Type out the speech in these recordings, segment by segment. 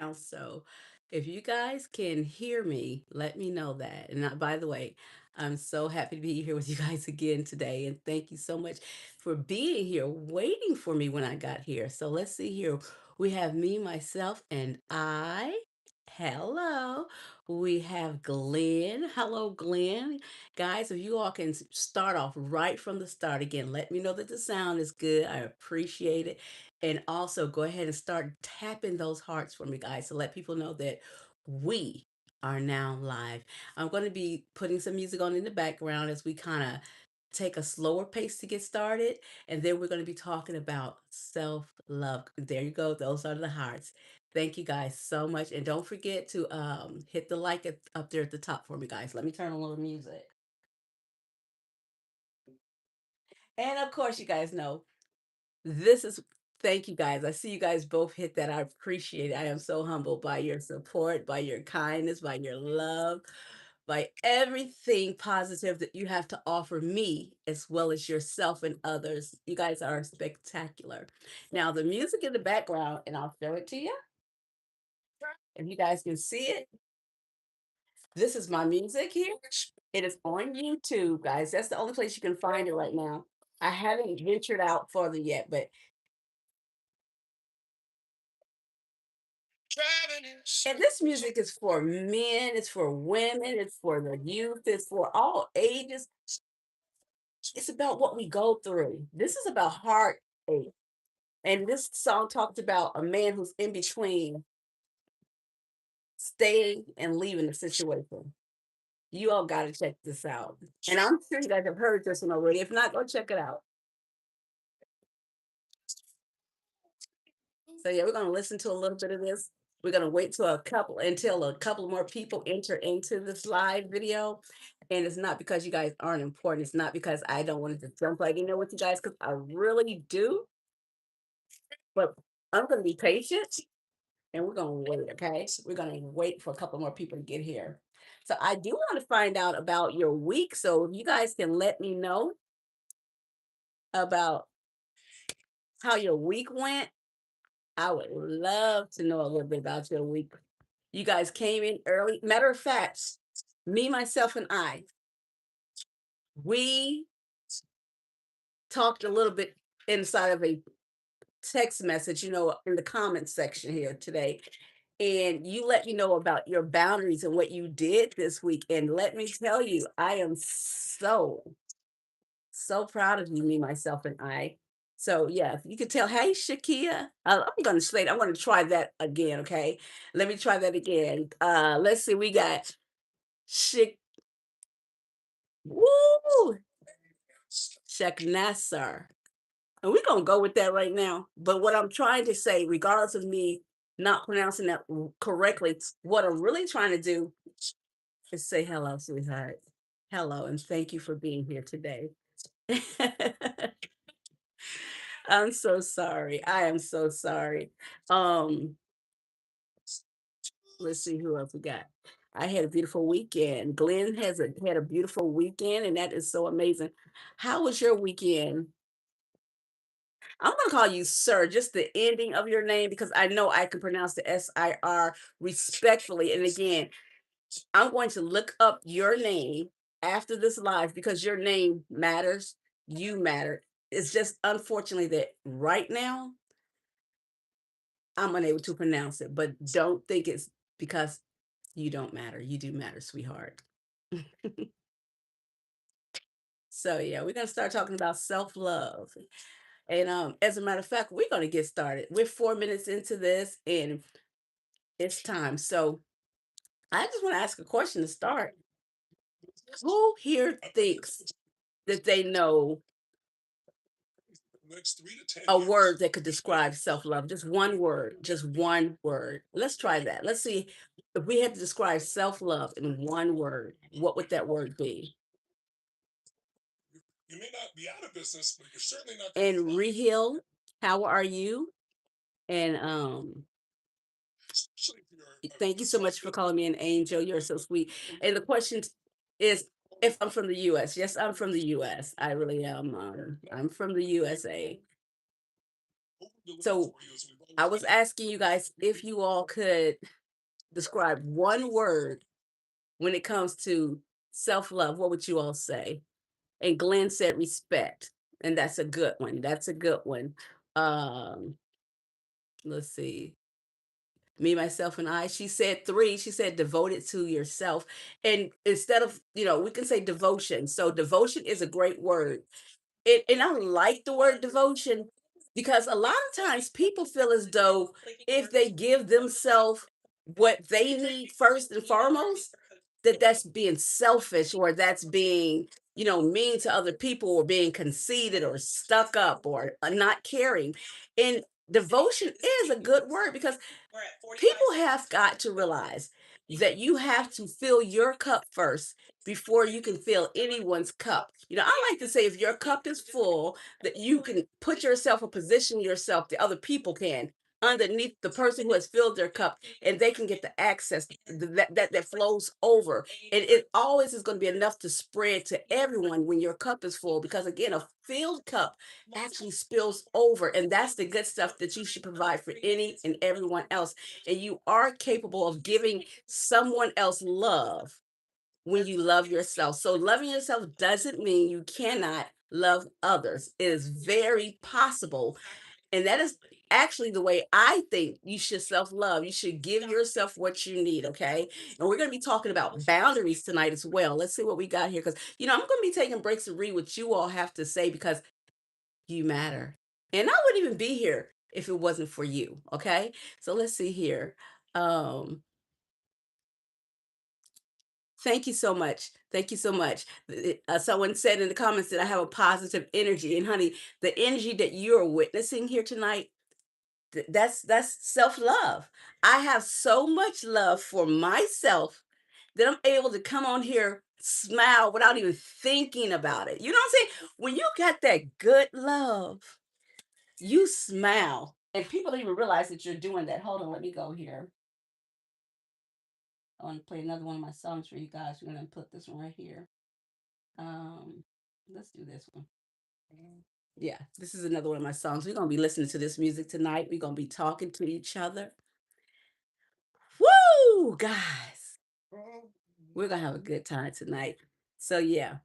now. So if you guys can hear me, let me know that. And by the way, I'm so happy to be here with you guys again today. And thank you so much for being here, waiting for me when I got here. So let's see here. We have me, myself, and I. Hello. We have Glenn. Hello, Glenn. Guys, if you all can start off right from the start again, let me know that the sound is good. I appreciate it. And also go ahead and start tapping those hearts for me, guys, to let people know that we are now live. I'm going to be putting some music on in the background as we kind of take a slower pace to get started. And then we're going to be talking about self love. There you go. Those are the hearts. Thank you guys so much. And don't forget to hit the like up there at the top for me, guys. Let me turn on a little music. And of course, you guys know this is thank you guys. I see you guys both hit that. I appreciate it. I am so humbled by your support, by your kindness, by your love, by everything positive that you have to offer me, as well as yourself and others. You guys are spectacular. Now, the music in the background, and I'll show it to you. If you guys can see it, this is my music here. It is on YouTube, guys. That's the only place you can find it right now. I haven't ventured out further yet, but and this music is for men, it's for women, it's for the youth, it's for all ages. It's about what we go through. This is about heartache. And this song talked about a man who's in between staying and leaving the situation. You all got to check this out. And I'm sure you guys have heard this one already. If not, go check it out. So yeah, we're gonna listen to a little bit of this. We're gonna wait till until a couple more people enter into this live video. And it's not because you guys aren't important. It's not because I don't want to jump right in there with you guys, because I really do. But I'm gonna be patient and we're gonna wait, okay? We're gonna wait for a couple more people to get here. So I do want to find out about your week. So if you guys can let me know about how your week went, I would love to know a little bit about your week. You guys came in early. Matter of fact, me, myself, and I, we talked a little bit inside of a text message, in the comments section here today. And you let me know about your boundaries and what you did this week. And let me tell you, I am so proud of you, me, myself, and I. So yeah, if you could tell, hey Shakia, I'm gonna say it. I'm gonna try that again. Okay, let me try that again. Let's see, we got Shik. Woo! Sheknasar. And we're gonna go with that right now. But what I'm trying to say, regardless of me not pronouncing that correctly, what I'm really trying to do is say hello, sweetheart. Hello, and thank you for being here today. I'm so sorry. I am so sorry. Um, let's see who else we got. I had a beautiful weekend. Glenn had a beautiful weekend, and that is so amazing. How was your weekend? I'm gonna call you sir, just the ending of your name because I know I can pronounce the SIR respectfully. And again, I'm going to look up your name after this live because your name matters. You matter. It's just unfortunately that right now I'm unable to pronounce it, but don't think it's because you don't matter. You do matter, sweetheart. So yeah, we're gonna start talking about self-love. And as a matter of fact, we're gonna get started. We're 4 minutes into this and it's time. So I just want to ask a question to start. Who here thinks that they know a word that could describe self-love? Just one word, just one word. Let's try that. Let's see if we had to describe self-love in one word, what would that word be? And Rehill, how are you? And thank you so much for calling me an angel. You're so sweet. And the question is if I'm from the US. Yes, I'm from the US. I really am. I'm from the USA. So I was asking you guys if you all could describe one word when it comes to self love. What would you all say? And Glenn said respect, and that's a good one. That's a good one. Um, let's see. Me, myself, and I. She said three. She said devoted to yourself. And instead of, we can say devotion. So devotion is a great word. And I like the word devotion because a lot of times people feel as though if they give themselves what they need first and foremost, that that's being selfish or that's being, mean to other people or being conceited or stuck up or not caring. And devotion is a good word because people have got to realize that you have to fill your cup first before you can fill anyone's cup. I like to say if your cup is full, that you can put yourself or position yourself, the other people can, underneath the person who has filled their cup, and they can get the access that flows over. And it always is going to be enough to spread to everyone when your cup is full, because again, a filled cup actually spills over, and that's the good stuff that you should provide for any and everyone else. And you are capable of giving someone else love when you love yourself. So loving yourself doesn't mean you cannot love others. It is very possible. And that is actually the way I think you should self love. You should give yourself what you need. Okay. And we're going to be talking about boundaries tonight as well. Let's see what we got here. Because, I'm going to be taking breaks to read what you all have to say because you matter. And I wouldn't even be here if it wasn't for you. Okay. So let's see here. Um, Thank you so much. Thank you so much. Someone said in the comments that I have a positive energy, and honey, the energy that you're witnessing here tonight, that's self love. I have so much love for myself that I'm able to come on here, smile without even thinking about it. You know what I'm saying? When you got that good love, you smile, and people don't even realize that you're doing that. Hold on, let me go here. I want to play another one of my songs for you guys. We're gonna put this one right here. Um, let's do this one. Yeah, this is another one of my songs. We're gonna be listening to this music tonight. We're gonna be talking to each other. Woo, guys! We're gonna have a good time tonight. So yeah,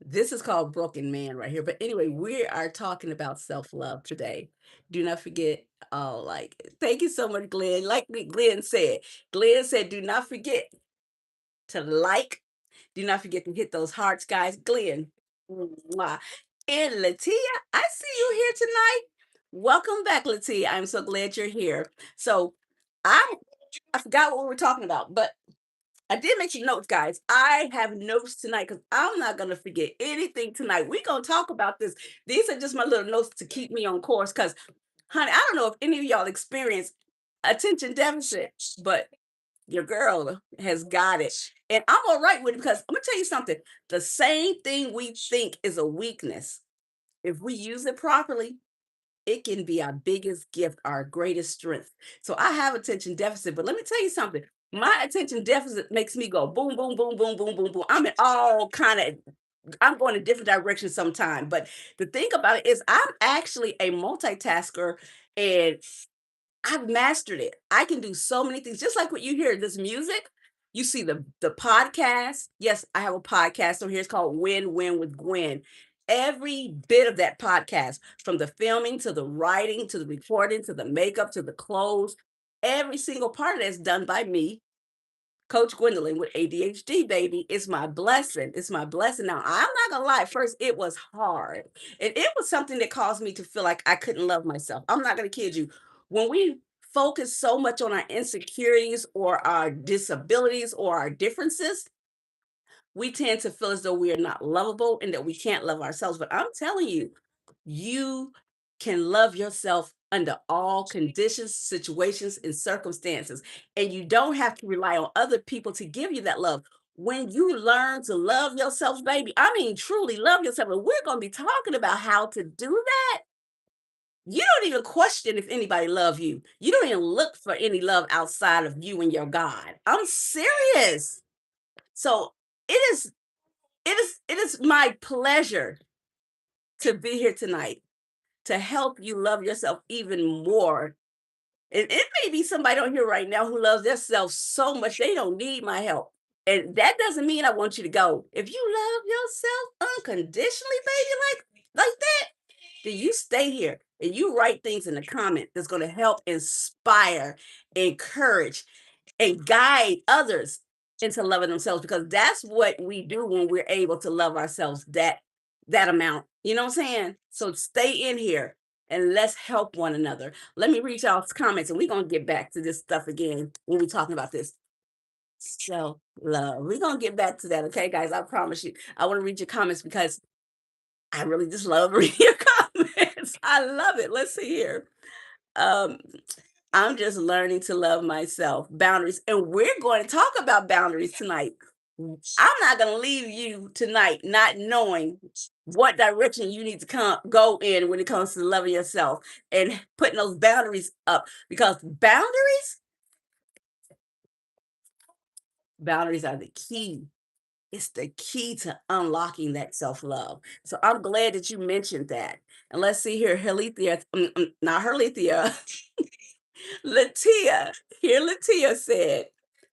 this is called Broken Man right here. But anyway, we are talking about self-love today. Do not forget, thank you so much, Glenn. Like Glenn said, do not forget to like. Do not forget to hit those hearts, guys. Glenn. Mwah. And Latia, I see you here tonight. Welcome back, Latia. I'm so glad you're here. So I I forgot what we were talking about, but I did make some notes, guys. I have notes tonight because I'm not gonna forget anything tonight. We're gonna talk about this. These are just my little notes to keep me on course. Because, honey, I don't know if any of y'all experience attention deficit, but your girl has got it. And I'm all right with it because I'm gonna tell you something. The same thing we think is a weakness, if we use it properly, it can be our biggest gift, our greatest strength. So I have attention deficit, but let me tell you something. My attention deficit makes me go boom, boom, boom, boom, boom, boom, boom. I'm in all kind of I'm going in different directions sometime. But the thing about it is I'm actually a multitasker, and I've mastered it. I can do so many things. Just like what you hear, this music, you see the podcast. Yes, I have a podcast on here. It's called Win with Gwen. Every bit of that podcast, from the filming to the writing to the recording to the makeup to the clothes, every single part of that is done by me, Coach Gwendolyn with ADHD, baby. It's my blessing. It's my blessing. Now, I'm not gonna lie, first it was hard. And it was something that caused me to feel like I couldn't love myself. I'm not gonna kid you. When we focus so much on our insecurities or our disabilities or our differences, we tend to feel as though we are not lovable and that we can't love ourselves. But I'm telling you, you can love yourself under all conditions, situations, and circumstances. And you don't have to rely on other people to give you that love. When you learn to love yourself, baby, I mean, truly love yourself. And we're going to be talking about how to do that. You don't even question if anybody love you. You don't even look for any love outside of you and your God. I'm serious. So it is it is my pleasure to be here tonight to help you love yourself even more And it may be somebody on here right now who loves themselves so much they don't need my help. And that doesn't mean I want you to go. If you love yourself unconditionally, baby, like that, then you stay here and you write things in the comment that's going to help inspire, encourage, and guide others into loving themselves, because that's what we do when we're able to love ourselves that amount. You know what I'm saying? So stay in here and let's help one another. Let me read y'all's comments and we're gonna get back to this stuff again when we're talking about this self-love. We're gonna get back to that, okay, guys? I promise you. I want to read your comments because I really just love reading your comments. I love it. Let's see here. Um, I'm just learning to love myself. Boundaries. And we're going to talk about boundaries tonight. I'm not going to leave you tonight not knowing what direction you need to go in when it comes to loving yourself and putting those boundaries up, because boundaries are the key. It's the key to unlocking that self-love. So I'm glad that you mentioned that. And let's see here, Helithia, not Herlithia, Latia. Here, Latia said,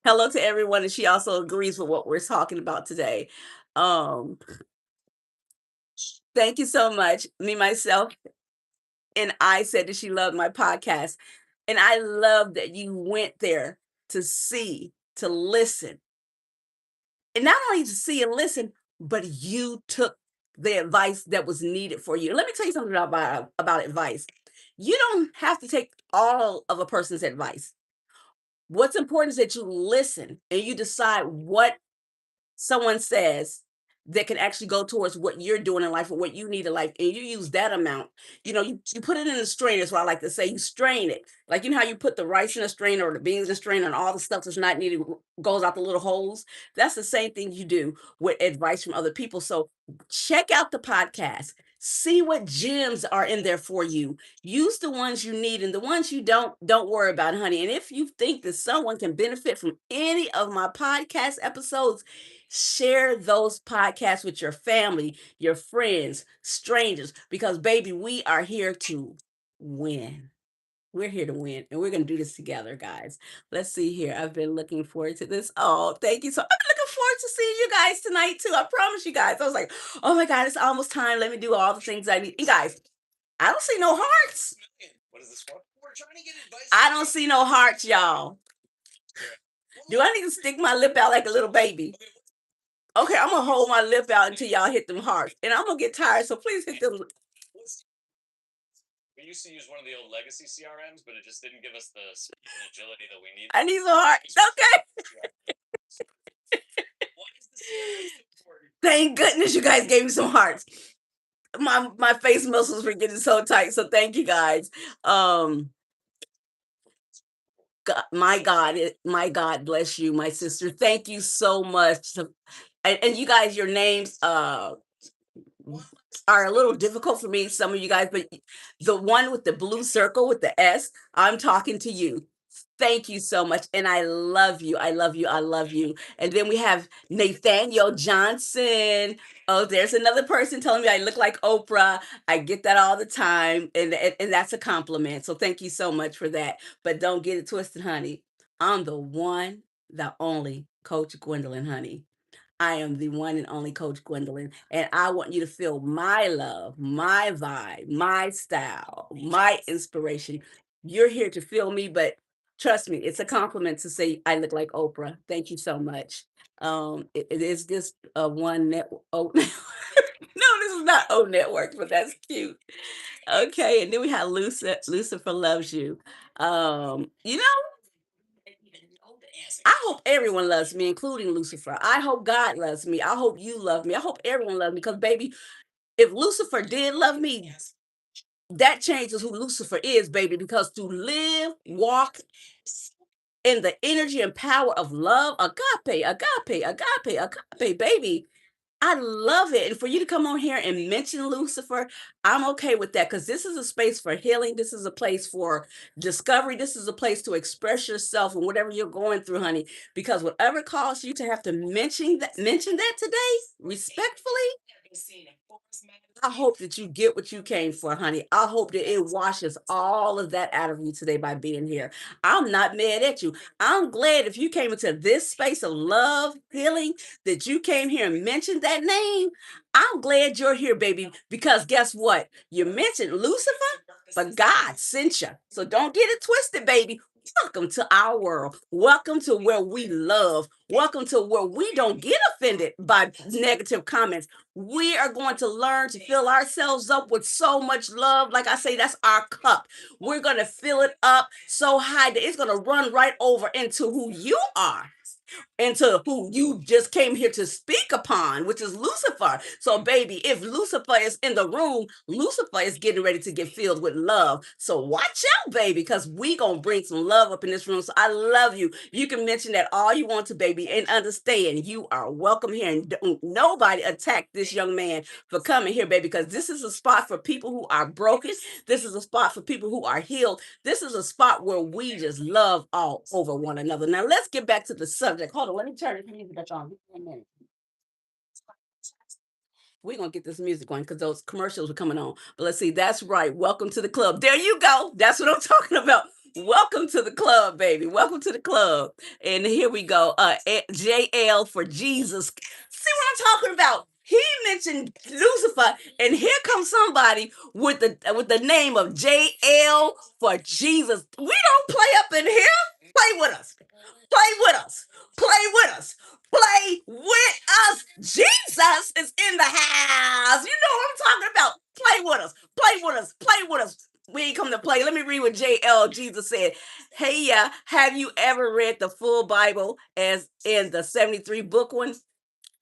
hello to everyone. And she also agrees with what we're talking about today. Um, thank you so much. Me, myself, and I said that she loved my podcast. And I love that you went there to see, to listen, and not only to see and listen, but you took the advice that was needed for you. Let me tell you something about advice. You don't have to take all of a person's advice. What's important is that you listen and you decide what someone says that can actually go towards what you're doing in life or what you need in life, and you use that amount. You put it in a strainer. Is what I like to say. You strain it, like how you put the rice in a strainer or the beans in a strainer, and all the stuff that's not needed goes out the little holes. That's the same thing you do with advice from other people. So check out the podcast, see what gems are in there for you. Use the ones you need, and the ones you don't worry about, honey. And if you think that someone can benefit from any of my podcast episodes, share those podcasts with your family, your friends, strangers, because baby, we are here to win. We're here to win, and we're going to do this together, guys. Let's see here. I've been looking forward to this. Oh, thank you. So I've been looking forward to seeing you guys tonight, too. I promise you guys. I was like, oh my God, it's almost time. Let me do all the things I need. You guys, I don't see no hearts. What is this for? We're trying to get advice. I don't see no hearts, y'all. Do I need to stick my lip out like a little baby? Okay, I'm gonna hold my lip out until y'all hit them hearts, and I'm gonna get tired. So please hit them. We used to use one of the old legacy CRMs, but it just didn't give us the speed and agility that we need. I need some hearts. Okay. Thank goodness you guys gave me some hearts. My face muscles were getting so tight. So thank you guys. God, my God bless you, my sister. Thank you so much. And you guys, your names are a little difficult for me, some of you guys, but the one with the blue circle with the S, I'm talking to you. Thank you so much. And I love you. I love you. I love you. And then we have Nathaniel Johnson. Oh, there's another person telling me I look like Oprah. I get that all the time. And that's a compliment. So thank you so much for that. But don't get it twisted, honey. I'm the one, the only Coach Gwendolyn, honey. I am the one and only Coach Gwendolyn, and I want you to feel my love, my vibe, my style, my inspiration. You're here to feel me, but trust me, it's a compliment to say I look like Oprah. Thank you so much. It is just a one net. Oh, no, this is not O Network, but that's cute. Okay, and then we have Lucifer loves you. You know, I hope everyone loves me, including Lucifer. I hope God loves me. I hope you love me. I hope everyone loves me, because, baby, if Lucifer did love me, that changes who Lucifer is, baby. Because to live, walk in the energy and power of love, agape, agape, agape, agape, baby, I love it. And for you to come on here and mention Lucifer, I'm okay with that, because this is a space for healing. This is a place for discovery. This is a place to express yourself and whatever you're going through, honey. Because whatever caused you to have to mention that today, respectfully, I hope that you get what you came for, honey. I hope that it washes all of that out of you today by being here. I'm not mad at you. I'm glad if you came into this space of love, healing, that you came here and mentioned that name. I'm glad you're here, baby, because guess what? You mentioned Lucifer, but God sent you. So don't get it twisted, baby. Welcome to our world. Welcome to where we love. Welcome to where we don't get offended by negative comments. We are going to learn to fill ourselves up with so much love. Like I say, that's our cup. We're going to fill it up so high that it's going to run right over into who you are, into who you just came here to speak upon, which is Lucifer. So, baby, if Lucifer is in the room, Lucifer is getting ready to get filled with love. So watch out, baby, because we gonna bring some love up in this room. So I love you. You can mention that all you want to, baby, and understand you are welcome here. And don't nobody attack this young man for coming here, baby, because this is a spot for people who are broken. This is a spot for people who are healed. This is a spot where we just love all over one another. Now let's get back to the subject. Hold on, let me turn this music back on. Give me a minute. We're gonna get this music going because those commercials are coming on. But let's see, that's right. Welcome to the club. There you go. That's what I'm talking about. Welcome to the club, baby. Welcome to the club. And here we go. JL for Jesus. See what I'm talking about? He mentioned Lucifer, and here comes somebody with the name of JL for Jesus. We don't play up in here. Play with us. Play with us. Play with us. Play with us. Jesus is in the house. You know what I'm talking about. Play with us. Play with us. Play with us. We ain't come to play. Let me read what JL Jesus said. Hey, have you ever read the full Bible as in the 73 book one?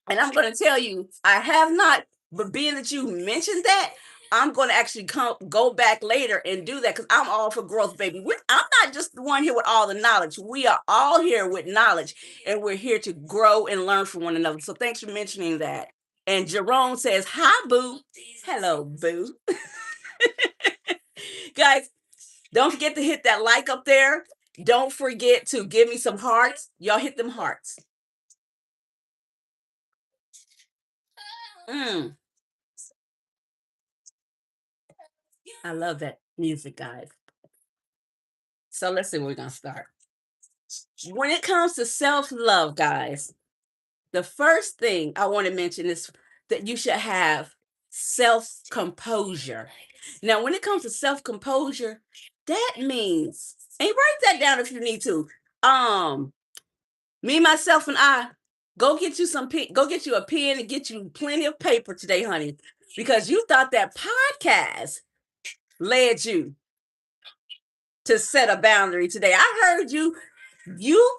And I'm going to tell you, I have not, but being that you mentioned that, I'm going to actually go back later and do that because I'm all for growth, baby. I'm not just the one here with all the knowledge. We are all here with knowledge, and we're here to grow and learn from one another. So thanks for mentioning that. And Jerome says, "Hi, boo. Hello, boo." Guys, don't forget to hit that like up there. Don't forget to give me some hearts. Y'all hit them hearts. Mm, I love that music, guys. So let's see where we're going to start. When it comes to self love, guys, the first thing I want to mention is that you should have self composure. Now, when it comes to self composure, that means, and write that down if you need to. Um, Me, myself, and I, go get you go get you a pen and get you plenty of paper today, honey, because you thought that podcast led you to set a boundary today. I heard you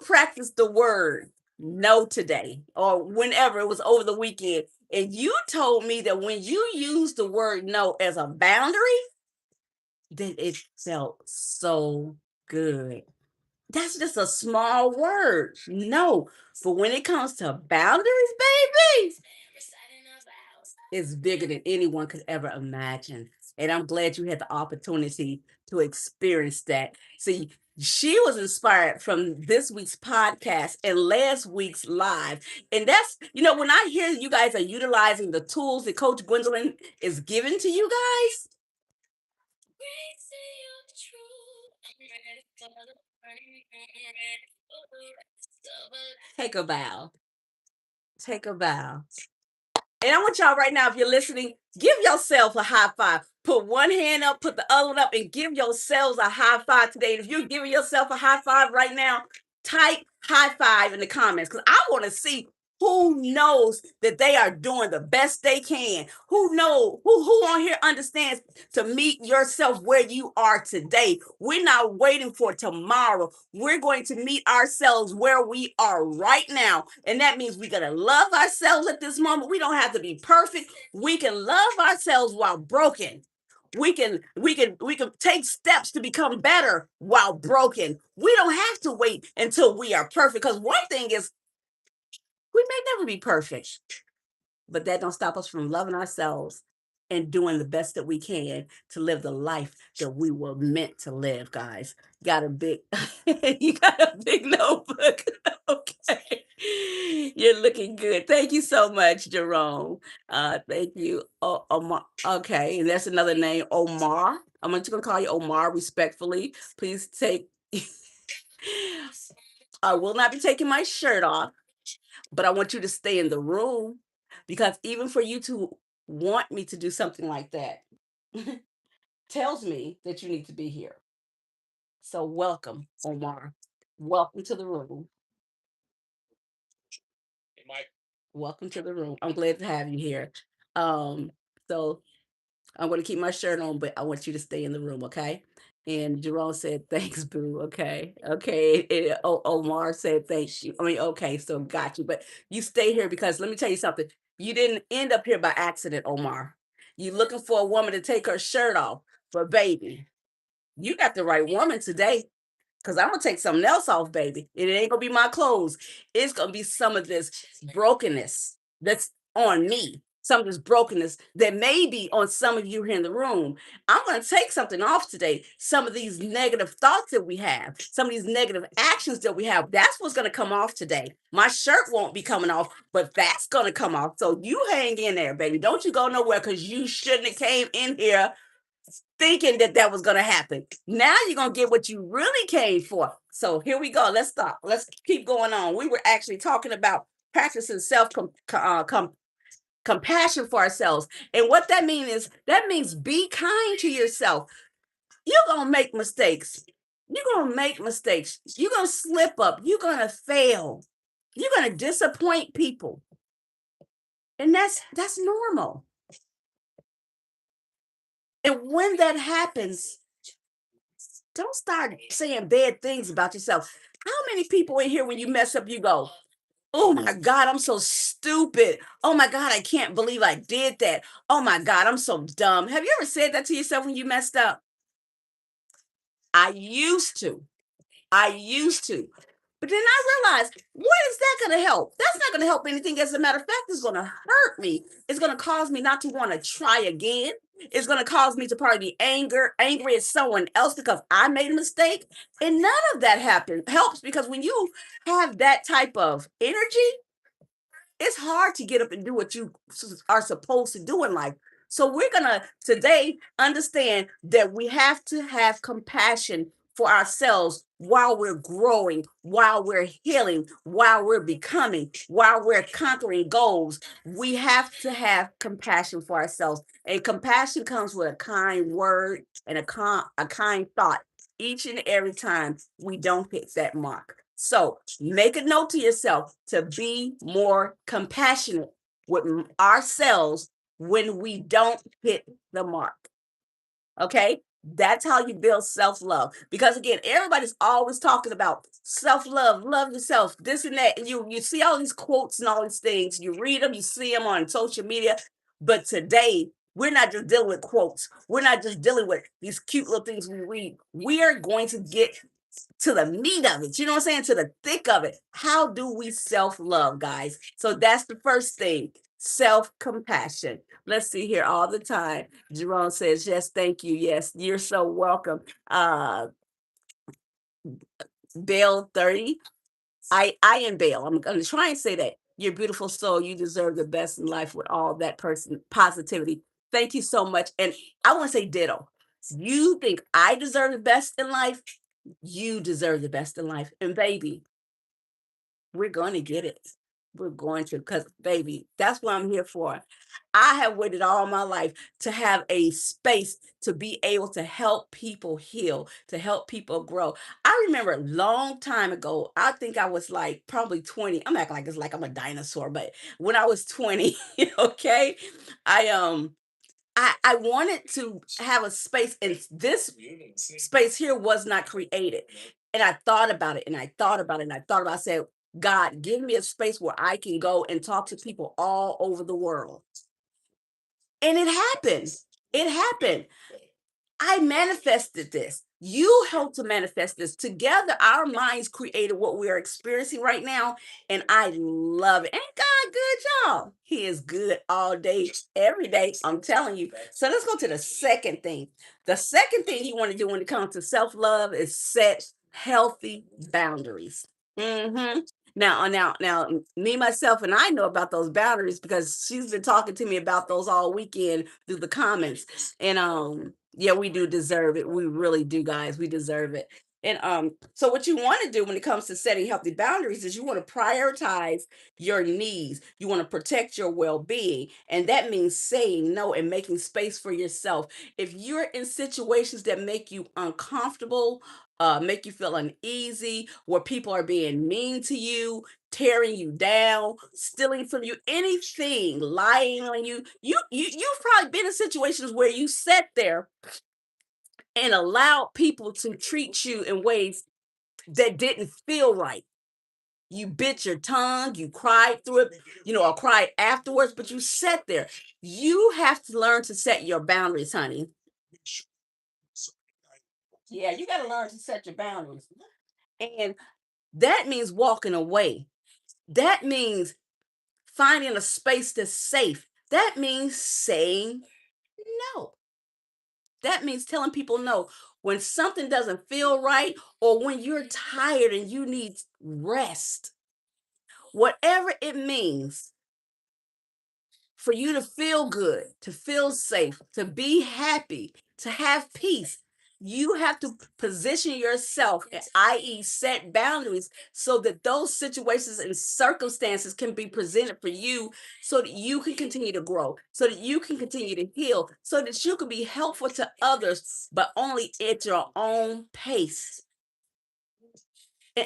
practiced the word no today or whenever it was over the weekend. And you told me that when you use the word no as a boundary, that it felt so good. That's just a small word. No. But when it comes to boundaries, baby, is bigger than anyone could ever imagine. And I'm glad you had the opportunity to experience that. See, she was inspired from this week's podcast and last week's live. And that's, when I hear you guys are utilizing the tools that Coach Gwendolyn is giving to you guys, take a bow. Take a bow. And I want y'all right now, if you're listening, give yourself a high five. Put one hand up, put the other one up, and give yourselves a high five today. And if you're giving yourself a high five right now, type high five in the comments because I want to see who knows that they are doing the best they can. Who on here understands to meet yourself where you are today. We're not waiting for tomorrow. We're going to meet ourselves where we are right now. And that means we're going to love ourselves at this moment. We don't have to be perfect. We can love ourselves while broken. We can take steps to become better while broken. We don't have to wait until we are perfect because one thing is we may never be perfect, but that don't stop us from loving ourselves and doing the best that we can to live the life that we were meant to live, guys. You got a big notebook. Okay. You're You're looking good. Thank you so much, Jerome. Thank you. Oh, Omar. Okay, and that's another name, Omar. I'm just gonna call you Omar respectfully. Please take. I will not be taking my shirt off, but I want you to stay in the room because even for you to want me to do something like that tells me that you need to be here. So welcome, Omar. Welcome to the room. Welcome to the room. I'm glad to have you here. Um, so I'm going to keep my shirt on, but I want you to stay in the room, okay? And Jerome said, "Thanks, boo." Okay, okay. Omar said, "Thank you." I mean, okay, so got you. But you stay here because let me tell you something. You didn't end up here by accident, Omar. You looking for a woman to take her shirt off for baby. You got the right woman today. Cause I'm gonna take something else off, baby. It ain't gonna be my clothes. It's gonna be some of this brokenness that's on me. Some of this brokenness that may be on some of you here in the room. I'm gonna take something off today. Some of these negative thoughts that we have, some of these negative actions that we have. That's what's gonna come off today. My shirt won't be coming off, but that's gonna come off. So you hang in there, baby. Don't you go nowhere because you shouldn't have came in here thinking that that was going to happen. Now you're going to get what you really came for. So here we go. Let's stop. Let's keep going on. We were actually talking about practicing compassion for ourselves. And what that means is that means be kind to yourself. You're going to make mistakes. You're going to make mistakes. You're going to slip up. You're going to fail. You're going to disappoint people. And that's normal. And when that happens, don't start saying bad things about yourself. How many people in here, when you mess up, you go, "Oh my God, I'm so stupid. Oh my God, I can't believe I did that. Oh my God, I'm so dumb." Have you ever said that to yourself when you messed up? I used to. I used to. But then I realized, what is that going to help? That's not going to help anything. As a matter of fact, it's going to hurt me. It's going to cause me not to want to try again. It's going to cause me to probably be angry at someone else because I made a mistake. And none of that helps because when you have that type of energy, it's hard to get up and do what you are supposed to do in life. So we're going to today understand that we have to have compassion for ourselves while we're growing, while we're healing, while we're becoming, while we're conquering goals. We have to have compassion for ourselves. And compassion comes with a kind word and a kind thought each and every time we don't hit that mark. So make a note to yourself to be more compassionate with ourselves when we don't hit the mark. Okay. That's how you build self love. Because again, everybody's always talking about self love, love yourself, this and that. And you see all these quotes and all these things. You read them, you see them on social media. But today, we're not just dealing with quotes. We're not just dealing with these cute little things we read. We are going to get to the meat of it. You know what I'm saying? To the thick of it. How do we self love, guys? So that's the first thing, self compassion. Let's see here all the time. Jerome says, "Yes, thank you. Yes, you're so welcome." Bale 30. I am Bale. I'm going to try and say that. You're a beautiful soul. You deserve the best in life with all that person positivity. Thank you so much. And I want to say ditto. You think I deserve the best in life? You deserve the best in life. And baby, we're going to get it. We're going to, because baby, that's what I'm here for. I have waited all my life to have a space to be able to help people heal, to help people grow. I remember a long time ago, I think I was like probably 20. I'm acting like it's like I'm a dinosaur, but when I was 20, okay, I I wanted to have a space, and this space here was not created. And I thought about it, and I thought about it, and I thought about it. I said, "God, give me a space where I can go and talk to people all over the world." And it happened. It happened. I manifested this. You helped to manifest this. Together, our minds created what we are experiencing right now. And I love it. Ain't God good, y'all? He is good all day, every day. I'm telling you. So let's go to the second thing. The second thing you want to do when it comes to self love is set healthy boundaries. Mhm. Now, me, myself, and I know about those boundaries because she's been talking to me about those all weekend through the comments. And yeah, we do deserve it. We really do, guys. We deserve it. And so what you want to do when it comes to setting healthy boundaries is you want to prioritize your needs. You want to protect your well-being. And that means saying no and making space for yourself. If you're in situations that make you uncomfortable, make you feel uneasy, where people are being mean to you, tearing you down, stealing from you, anything, lying on you. You've probably been in situations where you sat there and allowed people to treat you in ways that didn't feel right. You bit your tongue, you cried through it, or cried afterwards, but you sat there. You have to learn to set your boundaries, honey. Yeah, you got to learn to set your boundaries. And that means walking away. That means finding a space that's safe. That means saying no. That means telling people no when something doesn't feel right or when you're tired and you need rest. Whatever it means, for you to feel good, to feel safe, to be happy, to have peace, you have to position yourself, i.e., set boundaries so that those situations and circumstances can be presented for you so that you can continue to grow, so that you can continue to heal, so that you can be helpful to others, but only at your own pace.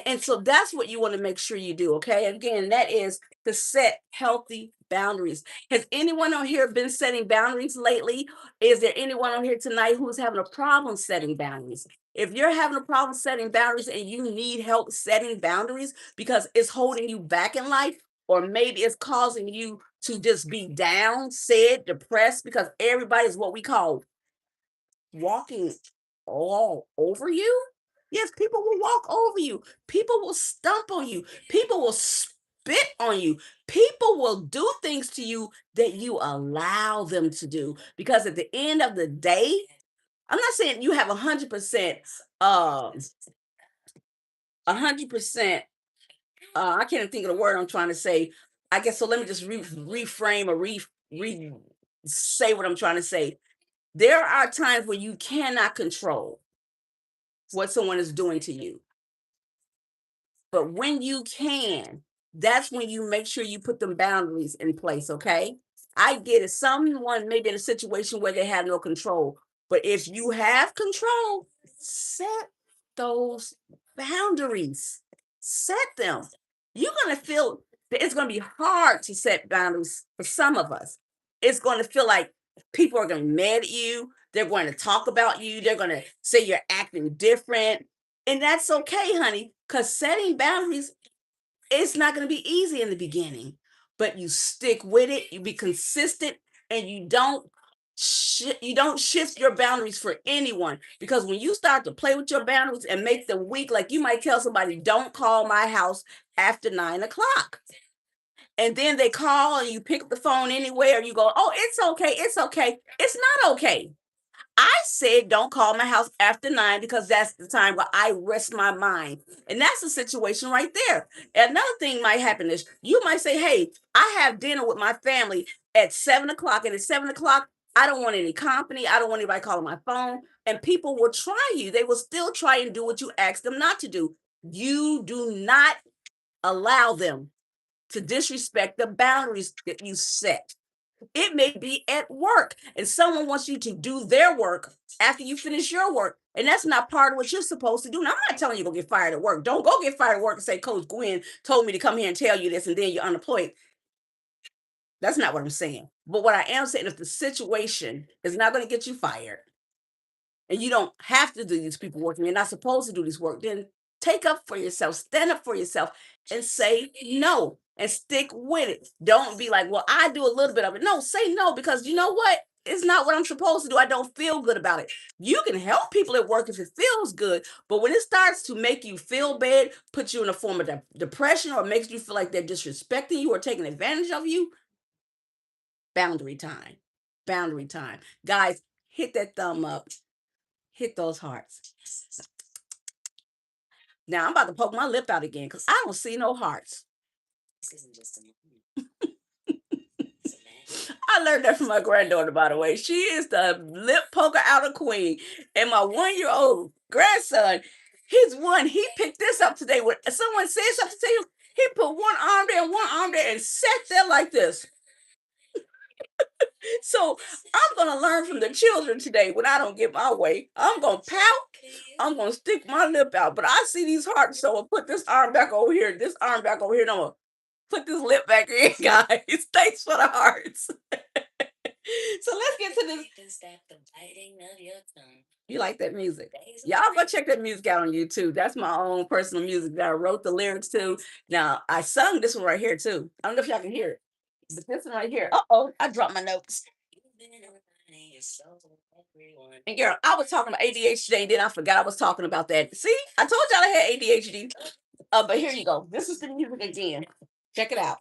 And so that's what you want to make sure you do. Okay. Again, that is to set healthy boundaries. Has anyone on here been setting boundaries lately? Is there anyone on here tonight who's having a problem setting boundaries? If you're having a problem setting boundaries and you need help setting boundaries because it's holding you back in life, or maybe it's causing you to just be down, sad, depressed, because everybody is what we call walking all over you. Yes, people will walk over you. People will stump on you. People will spit on you. People will do things to you that you allow them to do. Because at the end of the day, I'm not saying you have 100%, 100%, I can't think of the word I'm trying to say. I guess so. Let me just reframe or say what I'm trying to say. There are times where you cannot control what someone is doing to you. But when you can, that's when you make sure you put them boundaries in place, okay? I get it. Someone may be in a situation where they have no control, but if you have control, set those boundaries. Set them. You're going to feel that it's going to be hard to set boundaries for some of us. It's going to feel like people are going to be mad at you. They're going to talk about you. They're going to say you're acting different. And that's okay, honey, because setting boundaries, it's not going to be easy in the beginning, but you stick with it, you be consistent, and you don't shift your boundaries for anyone, because when you start to play with your boundaries and make them weak, like you might tell somebody, don't call my house after 9 o'clock. And then they call and you pick up the phone anywhere, you go, oh, it's okay, it's okay. It's not okay. I said don't call my house after 9 because that's the time where I rest my mind. And that's the situation right there. Another thing might happen is you might say, hey, I have dinner with my family at 7 o'clock. And at 7 o'clock, I don't want any company. I don't want anybody calling my phone. And people will try you. They will still try and do what you ask them not to do. You do not allow them to disrespect the boundaries that you set. It may be at work and someone wants you to do their work after you finish your work. And that's not part of what you're supposed to do. Now, I'm not telling you to go get fired at work. Don't go get fired at work and say, Coach Gwen told me to come here and tell you this, and then you're unemployed. That's not what I'm saying. But what I am saying, if the situation is not going to get you fired, and you don't have to do these people working, you're not supposed to do this work, then take up for yourself, stand up for yourself, and say no and stick with it. Don't be like, well, I do a little bit of it. No, say no, because you know what? It's not what I'm supposed to do. I don't feel good about it. You can help people at work if it feels good, but when it starts to make you feel bad, put you in a form of depression, or makes you feel like they're disrespecting you or taking advantage of you, boundary time. Boundary time. Guys, hit that thumb up, hit those hearts. Now I'm about to poke my lip out again because I don't see no hearts. I learned that from my granddaughter, by the way. She is the lip poker out of queen. And my 1-year-old grandson, he's one. He picked this up today. When someone said something to him, he put one arm there and one arm there and sat there like this. So I'm gonna learn from the children today. When I don't get my way, I'm gonna pout. I'm gonna stick my lip out. But I see these hearts, so I'll put this arm back over here, this arm back over here, and I'm gonna put this lip back in, guys. Thanks for the hearts. So let's get to this. You like that music? Y'all go check that music out on YouTube. That's my own personal music that I wrote the lyrics to. Now I sung this one right here too. I don't know if y'all can hear it. But this one right here. Uh-oh, I dropped my notes. And girl, I was talking about ADHD, and then I forgot I was talking about that. See, I told y'all I had ADHD. But here you go. This is the music again. Check it out.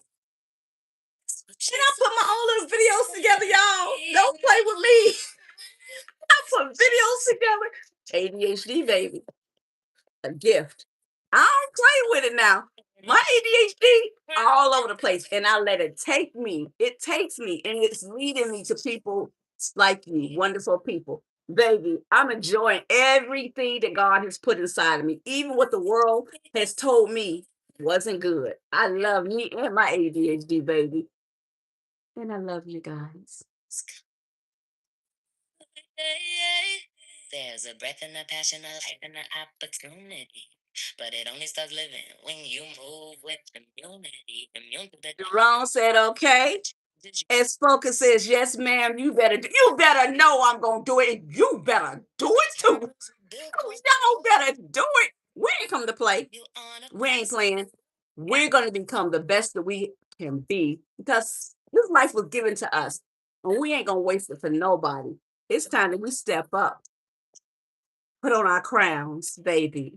And I put my own little videos together, y'all. Don't play with me. I put videos together. ADHD, baby. A gift. I don't play with it now. My ADHD all over the place, and I let it take me. It takes me, and it's leading me to people like you, wonderful people. Baby, I'm enjoying everything that God has put inside of me, even what the world has told me wasn't good. I love me and my ADHD, baby. And I love you guys. Jerome said, okay. As Spoken says, yes, ma'am, you better know I'm gonna do it. You better do it too. Y'all better do it. We ain't come to play. We ain't playing. We're gonna become the best that we can be because this life was given to us. And we ain't gonna waste it for nobody. It's time that we step up, put on our crowns, baby.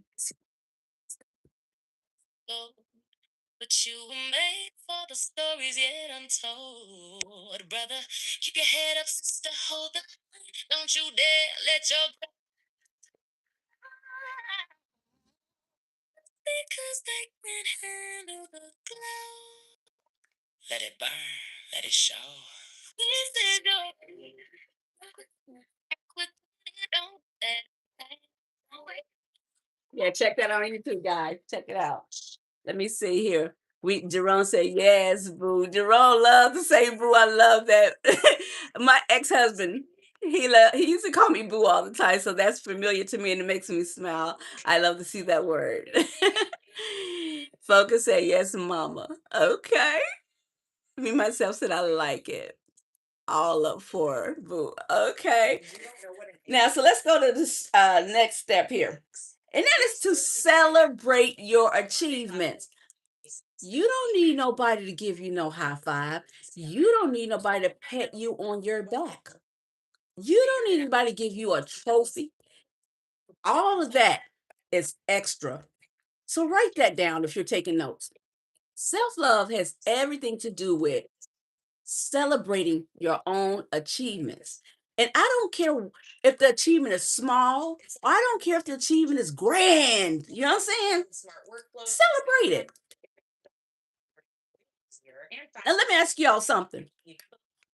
Yeah, check that on YouTube, guys. Check it out. Let me see here. Jerome said, yes, boo. Jerome loves to say boo. I love that. My ex-husband, he used to call me boo all the time, so that's familiar to me and it makes me smile. I love to see that word. Focus said, yes, mama. Okay. Me myself said I like it. All up for boo. Okay. Now, so let's go to this next step here. And that is to celebrate your achievements. You don't need nobody to give you no high five. You don't need nobody to pat you on your back. You don't need anybody to give you a trophy. All of that is extra. So write that down if you're taking notes. Self love has everything to do with celebrating your own achievements. And I don't care if the achievement is small, or I don't care if the achievement is grand. You know what I'm saying? Celebrate it. And let me ask y'all something.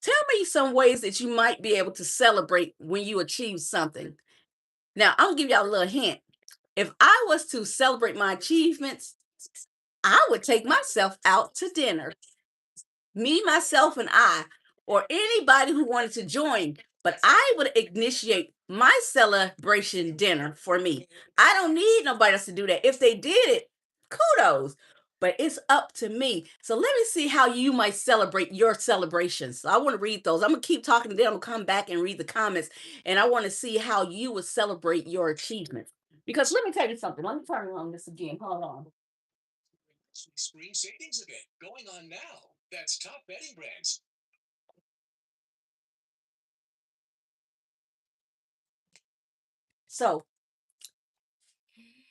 Tell me some ways that you might be able to celebrate when you achieve something. Now, I'm gonna give y'all a little hint. If I was to celebrate my achievements, I would take myself out to dinner. Me, myself, and I, or anybody who wanted to join, but I would initiate my celebration dinner for me. I don't need nobody else to do that. If they did it, kudos. But it's up to me. So let me see how you might celebrate your celebrations. So I want to read those. I'm gonna keep talking to them. I'm gonna come back and read the comments, and I want to see how you would celebrate your achievements. Because let me tell you something. Let me turn on this again. Hold on. So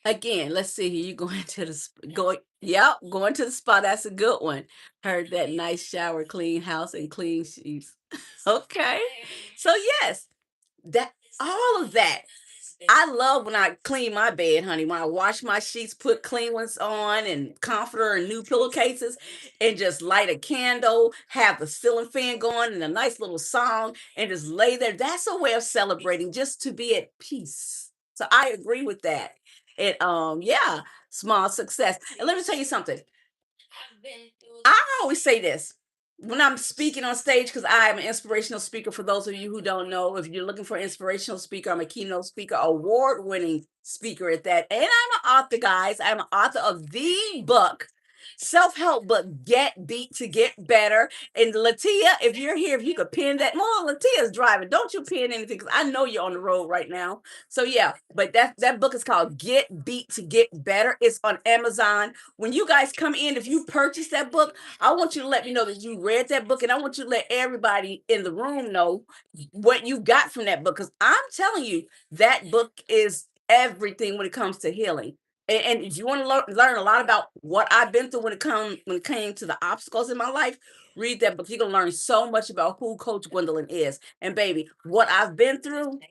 again, let's see here. You going to the yep, going to the spa. That's a good one. Heard that nice shower, clean house, and clean sheets. Okay. So yes, that all of that. I love when I clean my bed, honey. When I wash my sheets, put clean ones on and comforter and new pillowcases, and just light a candle, have the ceiling fan going and a nice little song, and just lay there. That's a way of celebrating, just to be at peace. So I agree with that. And yeah, small success. And let me tell you something. I always say this when I'm speaking on stage because I am an inspirational speaker. For those of you who don't know, if you're looking for an inspirational speaker, I'm a keynote speaker, award winning speaker at that. And I'm an author, guys. I'm an author of the book. Self help book, Get Beat to Get Better. And Latia, if you're here, if you could pin that, more Latia's driving. Don't you pin anything because I know you're on the road right now. So yeah, but that book is called Get Beat to Get Better. It's on Amazon. When you guys come in, if you purchase that book, I want you to let me know that you read that book, and I want you to let everybody in the room know what you got from that book. Because I'm telling you, that book is everything when it comes to healing. And if you want to learn a lot about what I've been through when it came to the obstacles in my life, read that book. You're gonna learn so much about who Coach Gwendolyn is. And baby, what I've been through,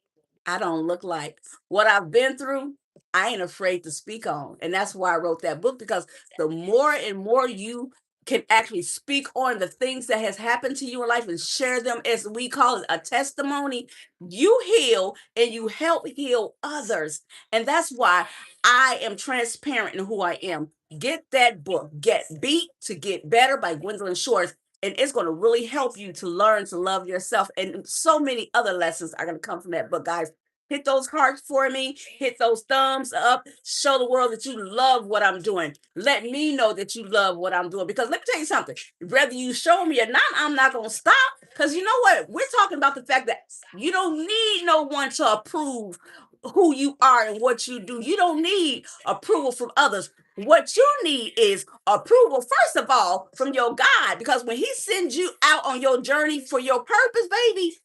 I don't look like. What I've been through, I ain't afraid to speak on. And that's why I wrote that book, because the more and more you can actually speak on the things that has happened to you in life and share them, as we call it, a testimony, you heal and you help heal others. And that's why I am transparent in who I am. Get that book, Get Beat to Get Better by Gwendolyn Shores. And it's going to really help you to learn to love yourself. And so many other lessons are going to come from that book, guys. Hit those hearts for me. Hit those thumbs up. Show the world that you love what I'm doing. Let me know that you love what I'm doing. Because let me tell you something. Whether you show me or not, I'm not going to stop. Because you know what? We're talking about the fact that you don't need no one to approve who you are and what you do. You don't need approval from others. What you need is approval, first of all, from your God. Because when He sends you out on your journey for your purpose, baby,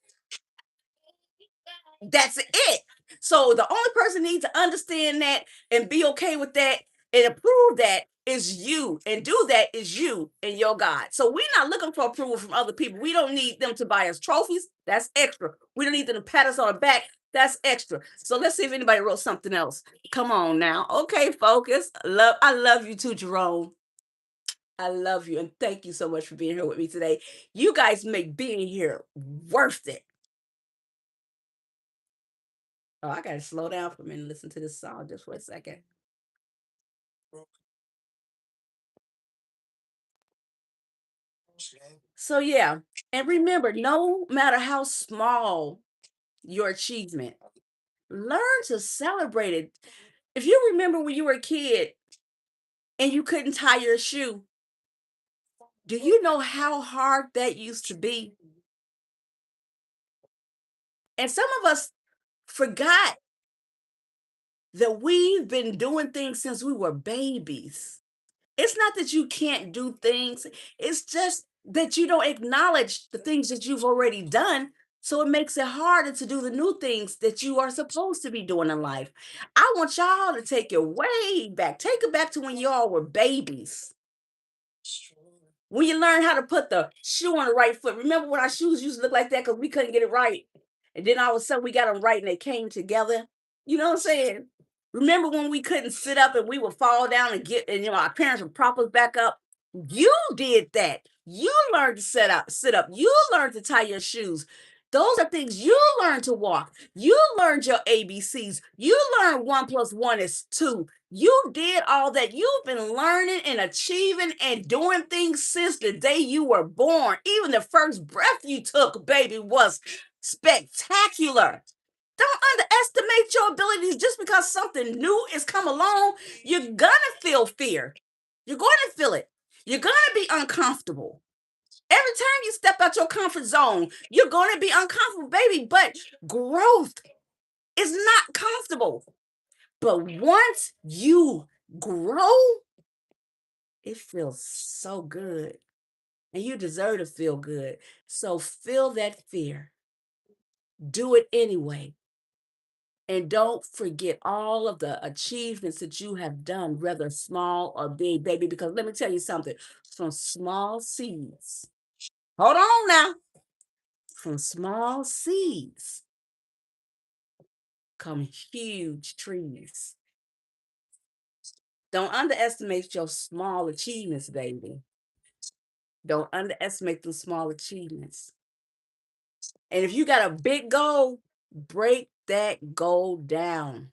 that's it. So the only person needs to understand that and be okay with that and approve that is you, and do that is you and your God. So we're not looking for approval from other people. We don't need them to buy us trophies. That's extra. We don't need them to pat us on the back. That's extra. So let's see if anybody wrote something else. Come on now. Okay, focus. I love you too, Jerome. I love you and thank you so much for being here with me today. You guys make being here worth it. Oh, I gotta slow down for a minute and listen to this song just for a second. So yeah, and remember, no matter how small your achievement, learn to celebrate it. If you remember when you were a kid and you couldn't tie your shoe, do you know how hard that used to be? And some of us forgot that we've been doing things since we were babies. It's not that you can't do things, it's just that you don't acknowledge the things that you've already done. So it makes it harder to do the new things that you are supposed to be doing in life. I want y'all to take it way back. Take it back to when y'all were babies. When you learn how to put the shoe on the right foot. Remember when our shoes used to look like that because we couldn't get it right? And then all of a sudden we got them right and they came together. You know what I'm saying? Remember when we couldn't sit up and we would fall down and our parents would prop us back up? You did that. You learned to sit up. You learned to tie your shoes. Those are things you learned to walk. You learned your ABCs. You learned one plus one is two. You did all that. You've been learning and achieving and doing things since the day you were born. Even the first breath you took, baby, was spectacular. Don't underestimate your abilities just because something new is come along. You're gonna feel fear. You're going to feel it. You're gonna be uncomfortable. Every time you step out your comfort zone, you're going to be uncomfortable, baby. But growth is not comfortable. But once you grow, it feels so good. And you deserve to feel good. So feel that fear. Do it anyway. And don't forget all of the achievements that you have done, whether small or big, baby, because let me tell you something, from small seeds. Hold on now. From small seeds become huge trees. Don't underestimate your small achievements, baby. Don't underestimate those small achievements. And if you got a big goal, break that goal down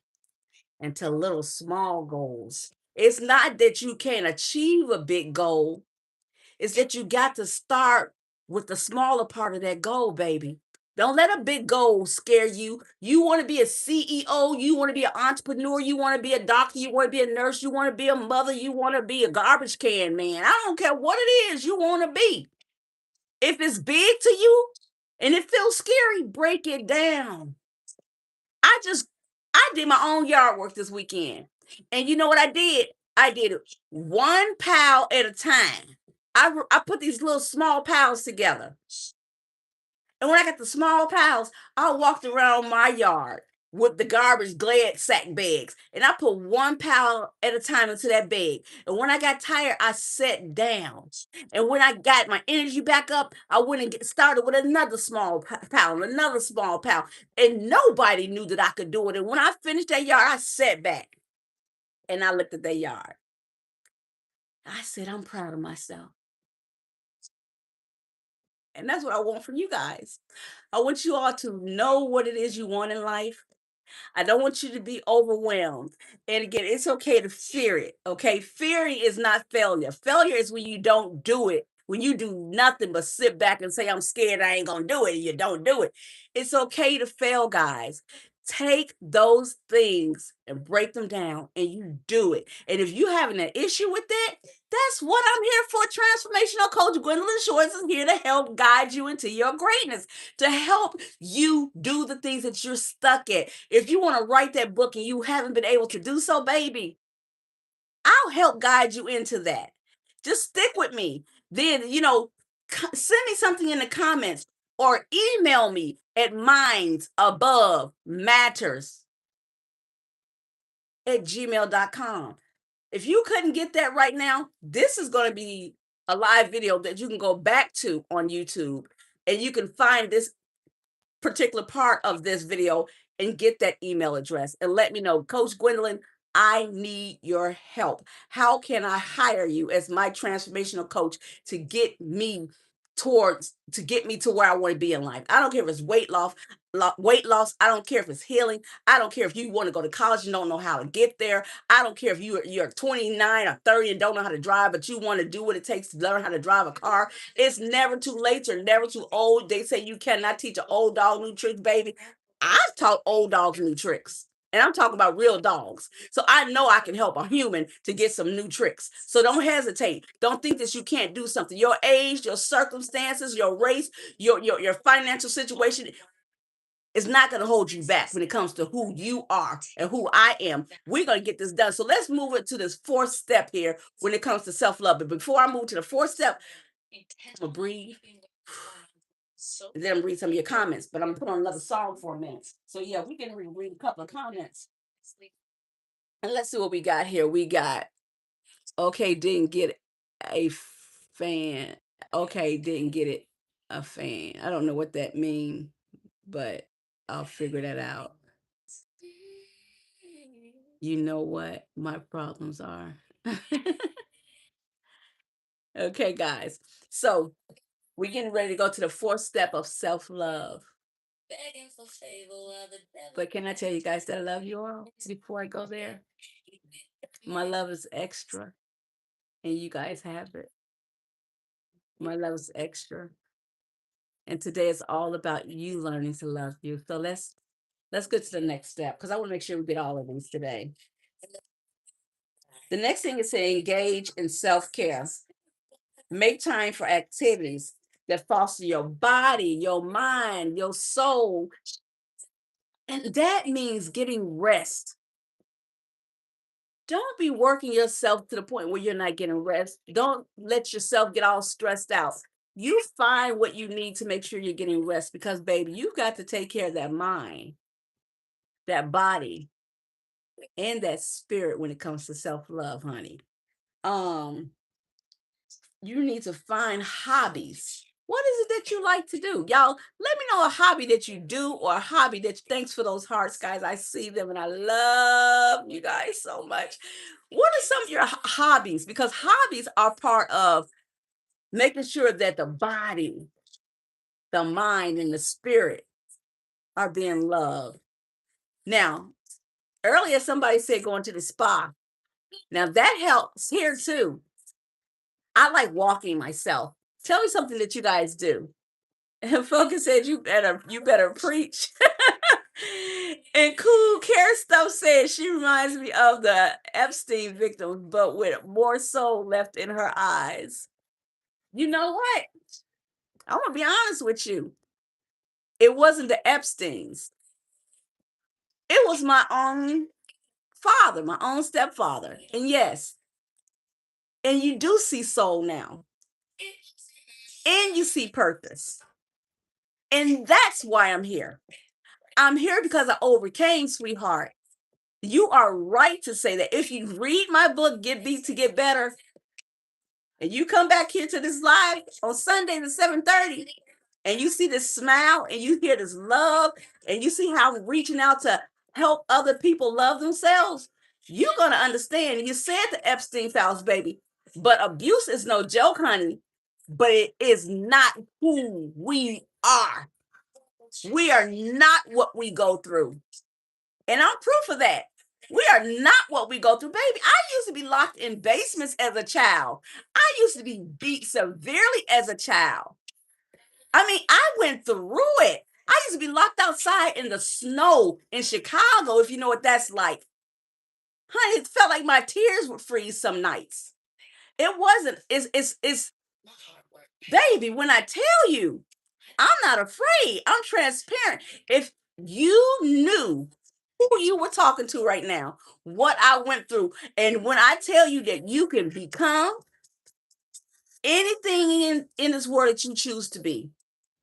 into little small goals. It's not that you can't achieve a big goal, it's that you got to start with the smaller part of that goal, baby. Don't let a big goal scare you. You want to be a CEO, you want to be an entrepreneur, you want to be a doctor, you want to be a nurse, you want to be a mother, you want to be a garbage can man. I don't care what it is you want to be. If it's big to you and it feels scary, break it down. I just I did my own yard work this weekend. And you know what I did? I did it one pile at a time. I put these little small piles together. And when I got the small piles, I walked around my yard with the garbage glad sack bags. And I put one pile at a time into that bag. And when I got tired, I sat down. And when I got my energy back up, I went and started with another small pile, another small pile. And nobody knew that I could do it. And when I finished that yard, I sat back and I looked at that yard. I said, I'm proud of myself. And that's what I want from you guys. I want you all to know what it is you want in life. I don't want you to be overwhelmed. And again, it's okay to fear it. Okay. Fearing is not failure. Failure is when you don't do it, when you do nothing but sit back and say, I'm scared, I ain't going to do it. And you don't do it. It's okay to fail, guys. Take those things and break them down and you do it. And if you're having an issue with that, that's what I'm here for. Transformational coach Gwendolyn Shores is here to help guide you into your greatness, to help you do the things that you're stuck at. If you want to write that book and you haven't been able to do so, baby, I'll help guide you into that. Just stick with me. Then, send me something in the comments or email me at mindsabovematters@gmail.com. If you couldn't get that right now, this is going to be a live video that you can go back to on YouTube and you can find this particular part of this video and get that email address and let me know, Coach Gwendolyn, I need your help. How can I hire you as my transformational coach to get me to get me to where I want to be in life? I don't care if it's weight loss. I don't care if it's healing. I don't care if you want to go to college and don't know how to get there. I don't care if you're 29 or 30 and don't know how to drive, but you want to do what it takes to learn how to drive a car. It's never too late. You're never too old. They say you cannot teach an old dog new tricks, baby. I've taught old dogs new tricks. And I'm talking about real dogs. So I know I can help a human to get some new tricks. So don't hesitate. Don't think that you can't do something. Your age, your circumstances, your race, your financial situation is not going to hold you back when it comes to who you are and who I am. We're going to get this done. So let's move it to this fourth step here when it comes to self-love. But before I move to the fourth step, I'm going to breathe. And then I'm read some of your comments, but I'm gonna put on another song for a minute. So yeah, we can read a couple of comments. And let's see what we got here. We got okay, didn't get a fan. Okay, didn't get it a fan. I don't know what that means, but I'll figure that out. You know what my problems are. Okay, guys. So we're getting ready to go to the fourth step of self-love. But can I tell you guys that I love you all before I go there? My love is extra, and you guys have it. My love is extra. And today is all about you learning to love you. So let's get to the next step because I want to make sure we get all of these today. The next thing is to engage in self-care. Make time for activities that foster your body, your mind, your soul. And that means getting rest. Don't be working yourself to the point where you're not getting rest. Don't let yourself get all stressed out. You find what you need to make sure you're getting rest because, baby, you've got to take care of that mind, that body, and that spirit when it comes to self-love, honey. Um, you need to find hobbies. What is it that you like to do? Y'all, let me know a hobby that you do or a hobby that thanks for those hearts, guys. I see them and I love you guys so much. What are some of your hobbies? Because hobbies are part of making sure that the body, the mind, and the spirit are being loved. Now, earlier somebody said going to the spa. Now that helps here too. I like walking myself. Tell me something that you guys do. And Focus said you better preach. And Cool Care Stuff said she reminds me of the Epstein victim, but with more soul left in her eyes. You know what? I'm gonna be honest with you. It wasn't the Epsteins. It was my own father, my own stepfather. And yes, and you do see soul now, and you see purpose. And that's why I'm here. I'm here because I overcame, sweetheart. You are right to say that. If you read my book, Get Beat to Get Better, and you come back here to this live on Sunday at 7:30, and you see this smile and you hear this love, and you see how I'm reaching out to help other people love themselves, you're gonna understand. You said the Epstein files, baby, but abuse is no joke, honey. But it is not who we are. We are not what we go through. And I'm proof of that. We are not what we go through, baby. I used to be locked in basements as a child. I used to be beat severely as a child. I mean, I went through it. I used to be locked outside in the snow in Chicago, if you know what that's like. Honey, it felt like my tears would freeze some nights. It wasn't, it's, baby, when I tell you, I'm not afraid. I'm transparent. If you knew who you were talking to right now, what I went through, and when I tell you that you can become anything in this world that you choose to be,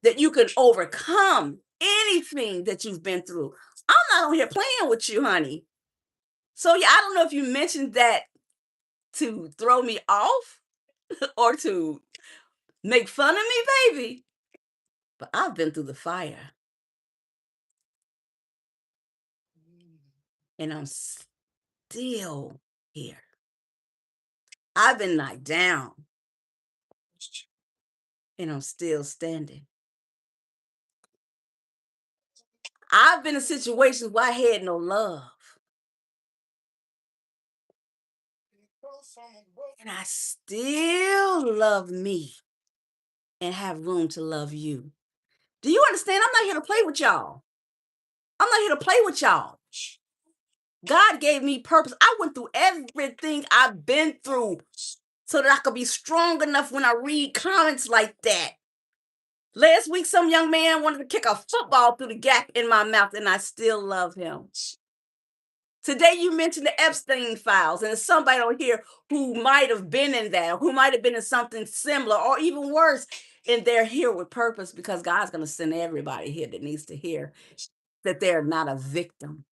that you can overcome anything that you've been through. I'm not on here playing with you, honey. So yeah, I don't know if you mentioned that to throw me off or to make fun of me, baby. But I've been through the fire and I'm still here. I've been knocked down and I'm still standing. I've been in situations where I had no love and I still love me and have room to love you. Do you understand? I'm not here to play with y'all. I'm not here to play with y'all. God gave me purpose. I went through everything I've been through so that I could be strong enough when I read comments like that. Last week, some young man wanted to kick a football through the gap in my mouth, and I still love him. Today, you mentioned the Epstein files, and there's somebody on here who might have been in that, who might have been in something similar or even worse, and they're here with purpose because God's going to send everybody here that needs to hear that they're not a victim.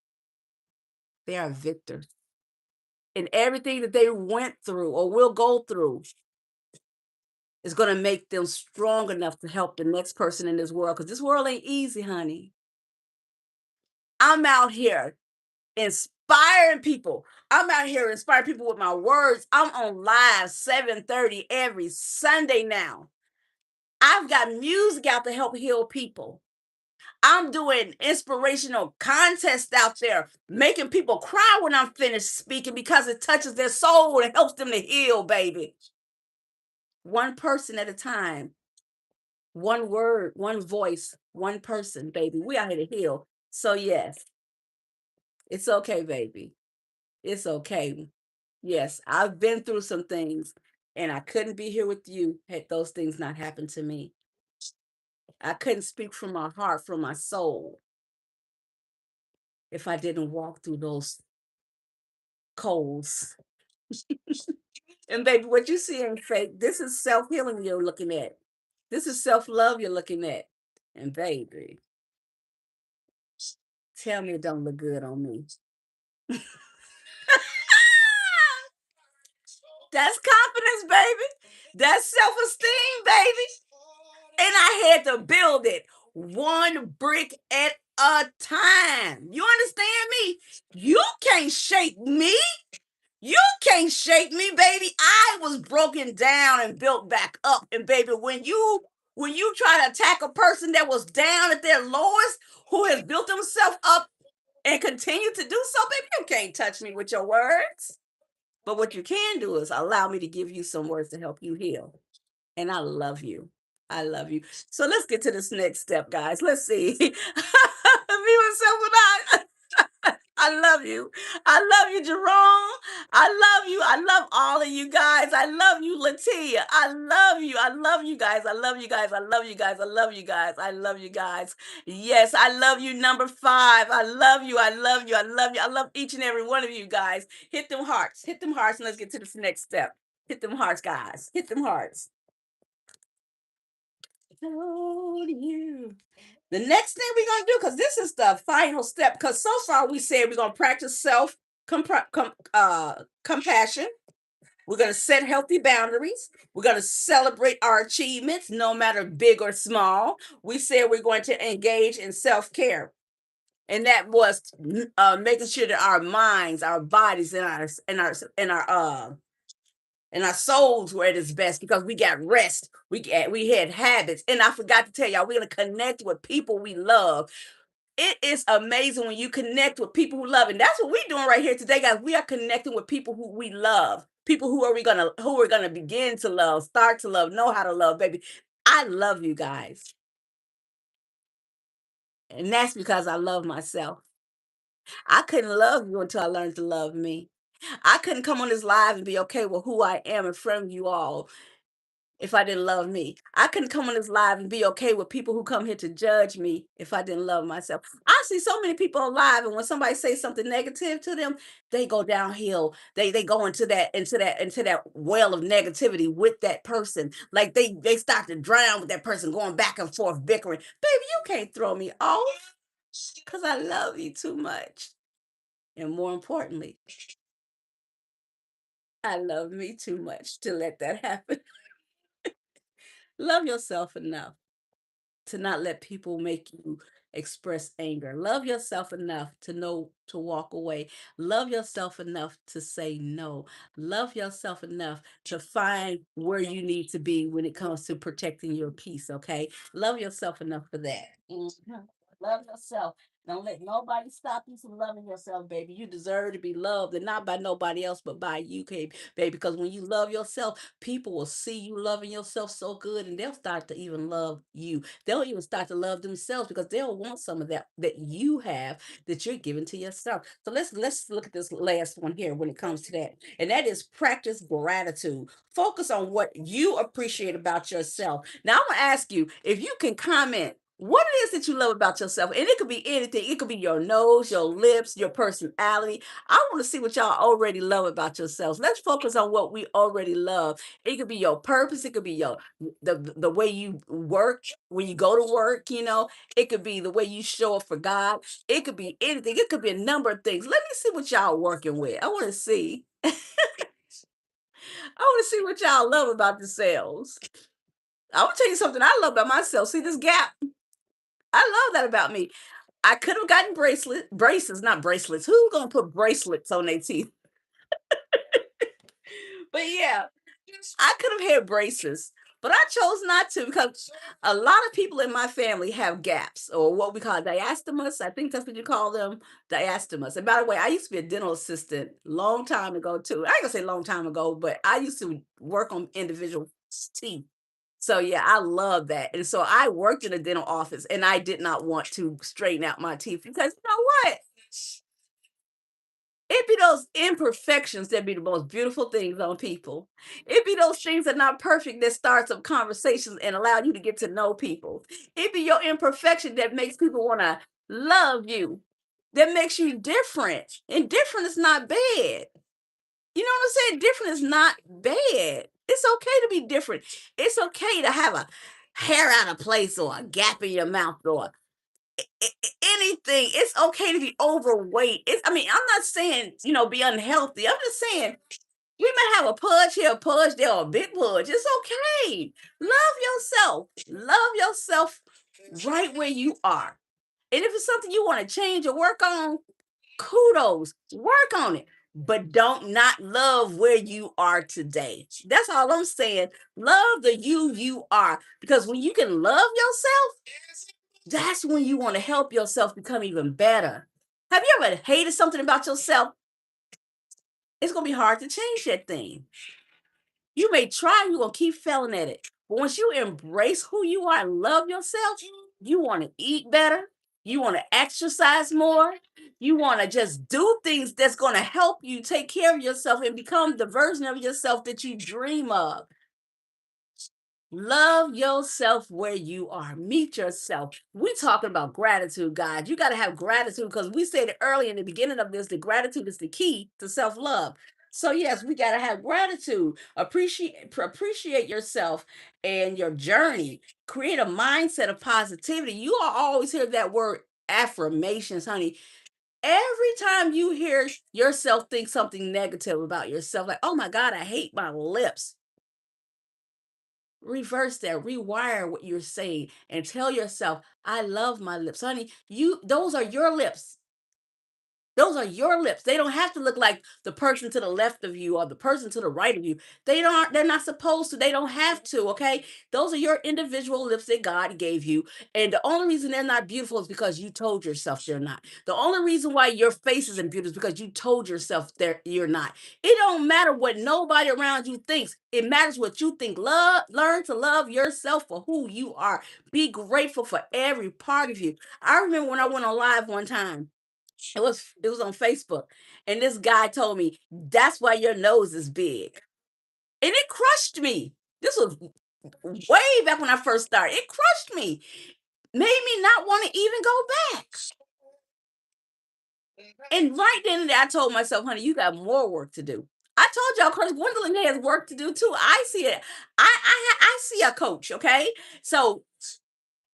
They are victors. And everything that they went through or will go through is going to make them strong enough to help the next person in this world because this world ain't easy, honey. I'm out here inspiring people. I'm out here inspiring people with my words. I'm on live 7:30 every Sunday now. I've got music out to help heal people. I'm doing inspirational contests out there, making people cry when I'm finished speaking because it touches their soul and helps them to heal, baby. One person at a time, one word, one voice, one person, baby. We out here to heal. So, yes, it's okay, baby. It's okay. Yes, I've been through some things and I couldn't be here with you had those things not happened to me. I couldn't speak from my heart, from my soul, if I didn't walk through those coals. And baby, what you see ain't fake. This is self-healing you're looking at. This is self-love you're looking at. And baby, tell me it don't look good on me. That's confidence, baby. That's self-esteem, baby. And I had to build it one brick at a time. You understand me? You can't shake me. You can't shake me, baby. I was broken down and built back up. And baby, when you try to attack a person that was down at their lowest, who has built themselves up and continue to do so, baby, you can't touch me with your words. But what you can do is allow me to give you some words to help you heal. And I love you. I love you. So let's get to this next step, guys. Let's see. Me, myself, and I. I love you. I love you, Jerome. I love you. I love all of you guys. I love you, Latia. I love you. I love you guys. I love you guys. I love you guys. I love you guys. I love you guys. Yes, I love you, number five. I love you. I love you. I love you. I love each and every one of you guys. Hit them hearts. Hit them hearts, and let's get to this next step. Hit them hearts, guys. Hit them hearts. Told you. The next thing we're gonna do, because this is the final step, because so far we said we're gonna practice self compassion. We're gonna set healthy boundaries. We're gonna celebrate our achievements, no matter big or small. We said we're going to engage in self care, and that was making sure that our minds, our bodies, and our souls were at its best because we got rest. We had habits, and I forgot to tell y'all, we're gonna connect with people we love. It is amazing when you connect with people who love, and that's what we're doing right here today, guys. We are connecting with people who we love, people who are gonna begin to love, start to love, know how to love, baby. I love you guys, and that's because I love myself. I couldn't love you until I learned to love me. I couldn't come on this live and be okay with who I am in front of you all if I didn't love me. I couldn't come on this live and be okay with people who come here to judge me if I didn't love myself. I see so many people alive, and when somebody says something negative to them, they go downhill. They go into that well of negativity with that person. Like they start to drown with that person, going back and forth, bickering. Baby, you can't throw me off because I love you too much. And more importantly, I love me too much to let that happen. Love yourself enough to not let people make you express anger. Love yourself enough to know to walk away. Love yourself enough to say no. Love yourself enough to find where you need to be when it comes to protecting your peace, okay? Love yourself enough for that. Mhm. Love yourself. Don't let nobody stop you from loving yourself, baby. You deserve to be loved, and not by nobody else, but by you, baby. Because when you love yourself, people will see you loving yourself so good, and they'll start to even love you. They'll even start to love themselves because they'll want some of that you have that you're giving to yourself. So let's look at this last one here when it comes to that. And that is practice gratitude. Focus on what you appreciate about yourself. Now I'm gonna ask you if you can comment what it is that you love about yourself. And it could be anything. It could be your nose, your lips, your personality. I want to see what y'all already love about yourselves. Let's focus on what we already love. It could be your purpose. It could be the way you work when you go to work. It could be the way you show up for God. It could be anything. It could be a number of things. Let me see what y'all working with. I want to see. I want to see what y'all love about yourselves. I want to tell you something I love about myself. See this gap? I love that about me. I could have gotten braces, not bracelets. Who's gonna put bracelets on their teeth? But yeah, I could have had braces, but I chose not to because a lot of people in my family have gaps or what we call diastemas. I think that's what you call them, diastemas. And by the way, I used to be a dental assistant long time ago too. I ain't gonna say long time ago, but I used to work on individual teeth. So yeah, I love that. And so I worked in a dental office and I did not want to straighten out my teeth because you know what? It be those imperfections that be the most beautiful things on people. It be those things that are not perfect that starts up conversations and allow you to get to know people. It be your imperfection that makes people want to love you, that makes you different. And different is not bad. You know what I'm saying? Different is not bad. It's okay to be different. It's okay to have a hair out of place or a gap in your mouth or anything. It's okay to be overweight. I mean, I'm not saying, be unhealthy. I'm just saying We may have a pudge here, a pudge there, or a big pudge. It's okay. Love yourself. Love yourself right where you are. And if it's something you want to change or work on, kudos, work on it. But don't not love where you are today. That's all I'm saying. Love the you are. Because when you can love yourself, that's when you want to help yourself become even better. Have you ever hated something about yourself? It's going to be hard to change that thing. You may try, you're going to keep failing at it. But once you embrace who you are and love yourself, you want to eat better. You want to exercise more. You want to just do things that's going to help you take care of yourself and become the version of yourself that you dream of. Love yourself where you are. Meet yourself. We're talking about gratitude, guys. You got to have gratitude because we said it early in the beginning of this that gratitude is the key to self love. So, yes, we got to have gratitude. Appreciate yourself and your journey. Create a mindset of positivity. You all always hear that word affirmations, honey. Every time you hear yourself think something negative about yourself, like, oh my God, I hate my lips, reverse that, rewire what you're saying and tell yourself, I love my lips. Honey, those are your lips. Those are your lips. They don't have to look like the person to the left of you or the person to the right of you. They're not supposed to. They don't have to, okay? Those are your individual lips that God gave you. And the only reason they're not beautiful is because you told yourself they're not. The only reason why your face isn't beautiful is because you told yourself you're not. It don't matter what nobody around you thinks. It matters what you think. Learn to love yourself for who you are. Be grateful for every part of you. I remember when I went on live one time, it was on Facebook, and this guy told me, "That's why your nose is big," and it crushed me. This was way back when I first started. It crushed me, made me not want to even go back. And right then and there, I told myself, "Honey, you got more work to do." I told y'all, Chris Gwendolyn has work to do too. I see it. I see a coach. Okay, so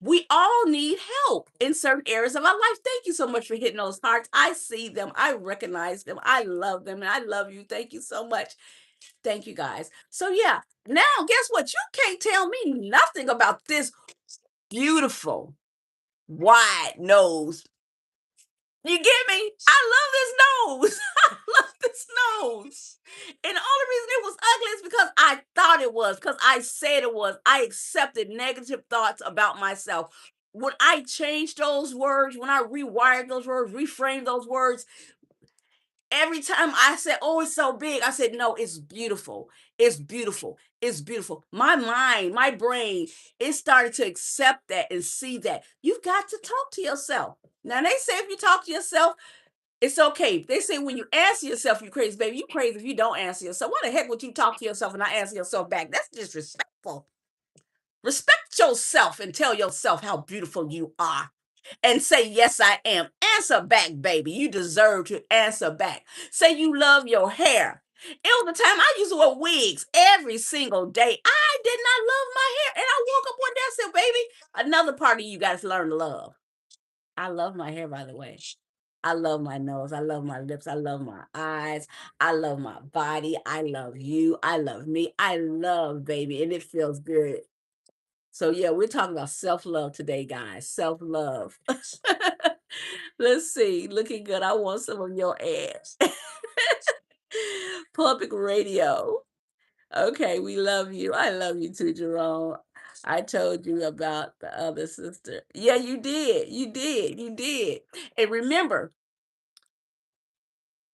we all need help in certain areas of our life. Thank you so much for hitting those hearts. I see them. I recognize them. I love them. And I love you. Thank you so much. Thank you guys. So, yeah, now guess what? You can't tell me nothing about this beautiful, wide nose. You get me? I love this nose. I love this nose. And the only reason it was ugly is because I thought it was, because I said it was. I accepted negative thoughts about myself. When I changed those words, when I rewired those words, reframed those words, every time I said, oh, it's so big, I said, no, it's beautiful. It's beautiful. It's beautiful. My mind, my brain, it started to accept that and see that. You've got to talk to yourself. Now, they say if you talk to yourself, it's okay. They say when you answer yourself, you crazy, baby. You crazy if you don't answer yourself. Why the heck would you talk to yourself and not answer yourself back? That's disrespectful. Respect yourself and tell yourself how beautiful you are. And say, yes, I am. Answer back, baby. You deserve to answer back. Say you love your hair. It was the time I used to wear wigs every single day. I did not love my hair. And I woke up one day and said, baby, another part of you got to learn to love. I love my hair, by the way. I love my nose. I love my lips. I love my eyes. I love my body. I love you. I love me. I love baby. And it feels good. So, yeah, we're talking about self love today, guys. Self love. Let's see. Looking good. I want some of your ads. Public radio. Okay, we love you. I love you too, Jerome. I told you about the other sister. Yeah, you did. You did. You did. And remember,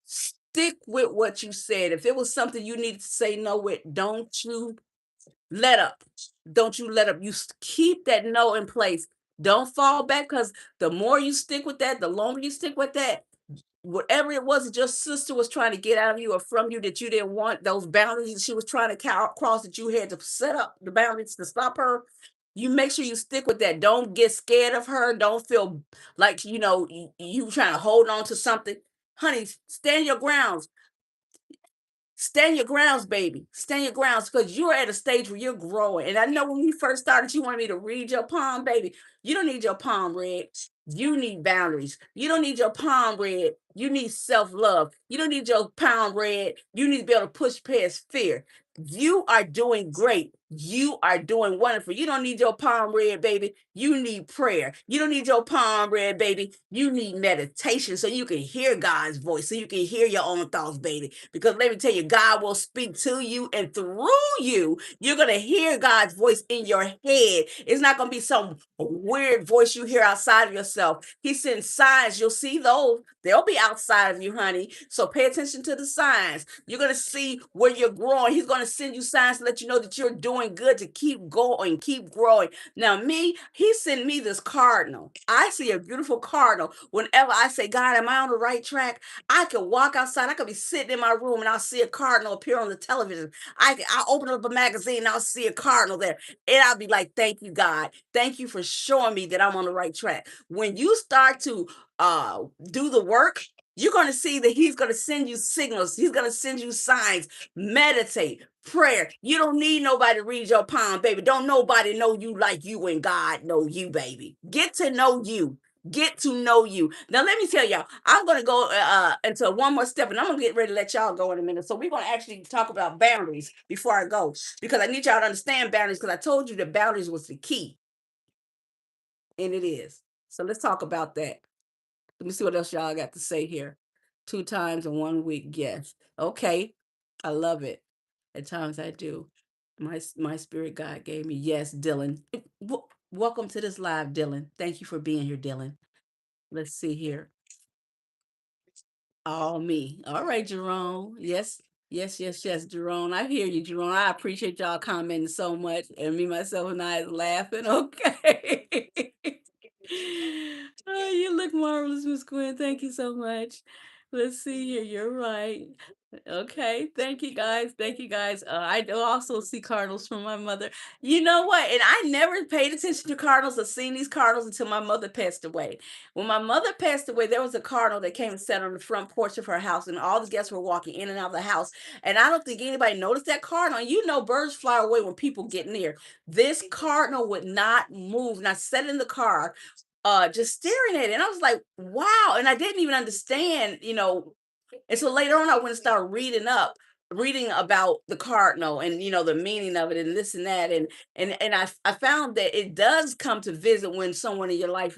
stick with what you said. If it was something you needed to say no with, don't you let up. Don't you let up. Keep that no in place. Don't fall back because the more you stick with that, the longer you stick with that, whatever it was that your sister was trying to get out of you or from you that you didn't want, those boundaries that she was trying to cross that you had to set up the boundaries to stop her. You make sure you stick with that. Don't get scared of her. Don't feel like you trying to hold on to something. Honey, stand your grounds. Stand your grounds, baby. Stand your grounds because you're at a stage where you're growing. And I know when we first started, you wanted me to read your palm, baby. You don't need your palm read. You need boundaries. You don't need your palm read. You need self love. You don't need your palm read. You need to be able to push past fear. You are doing great. You are doing wonderful. You don't need your palm read, baby. You need prayer. You don't need your palm read, baby. You need meditation so you can hear God's voice, so you can hear your own thoughts, baby. Because let me tell you, God will speak to you and through you. You're going to hear God's voice in your head. It's not going to be some weird voice you hear outside of yourself. He sends signs. You'll see those. They'll be outside of you, honey. So pay attention to the signs. You're going to see where you're growing. He's going to send you signs to let you know that you're doing good, to keep going, keep growing. Now, me, he sent me this cardinal. I see a beautiful cardinal. Whenever I say, God, am I on the right track? I could walk outside. I could be sitting in my room and I'll see a cardinal appear on the television. I'll open up a magazine and I'll see a cardinal there. And I'll be like, thank you, God. Thank you for showing me that I'm on the right track. When you start to do the work, you're going to see that he's going to send you signals. He's going to send you signs. Meditate, prayer. You don't need nobody to read your palm, baby. Don't nobody know you like you and God know you, baby. Get to know you. Get to know you. Now, let me tell y'all, I'm going to go into one more step and I'm going to get ready to let y'all go in a minute. So, we're going to actually talk about boundaries before I go because I need y'all to understand boundaries because I told you that boundaries was the key, and it is. So, let's talk about that. Let me see what else y'all got to say here. 2 times in 1 week. Yes. Okay. I love it. At times I do. My spirit God gave me. Yes, Dylan. Welcome to this live, Dylan. Thank you for being here, Dylan. Let's see here. All me. All right, Jerome. Yes. Yes, yes, yes, Jerome. I hear you, Jerome. I appreciate y'all commenting so much. And me, myself, and I is laughing. Okay. Oh, you look marvelous, Miss Gwen. Thank you so much. Let's see here. You're right. Okay. Thank you, guys. Thank you, guys. I do also see cardinals from my mother. You know what? And I never paid attention to cardinals or seen these cardinals until my mother passed away. When my mother passed away, there was a cardinal that came and sat on the front porch of her house, and all the guests were walking in and out of the house. And I don't think anybody noticed that cardinal. And you know, birds fly away when people get near. This cardinal would not move. And I sat in the car just staring at it. And I was like, wow. And I didn't even understand, And so later on I went and started reading about the cardinal and the meaning of it and this and that. And I found that it does come to visit when someone in your life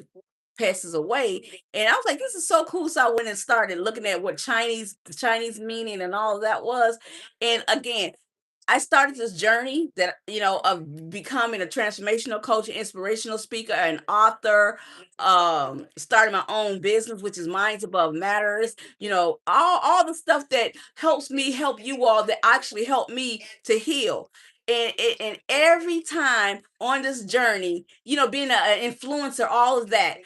passes away. And I was like, this is so cool. So I went and started looking at what the Chinese meaning and all of that was. And again, I started this journey that, of becoming a transformational coach, an inspirational speaker, an author, starting my own business, which is Minds Above Matters, all the stuff that helps me help you all that actually help me to heal. And every time on this journey, being an influencer, all of that,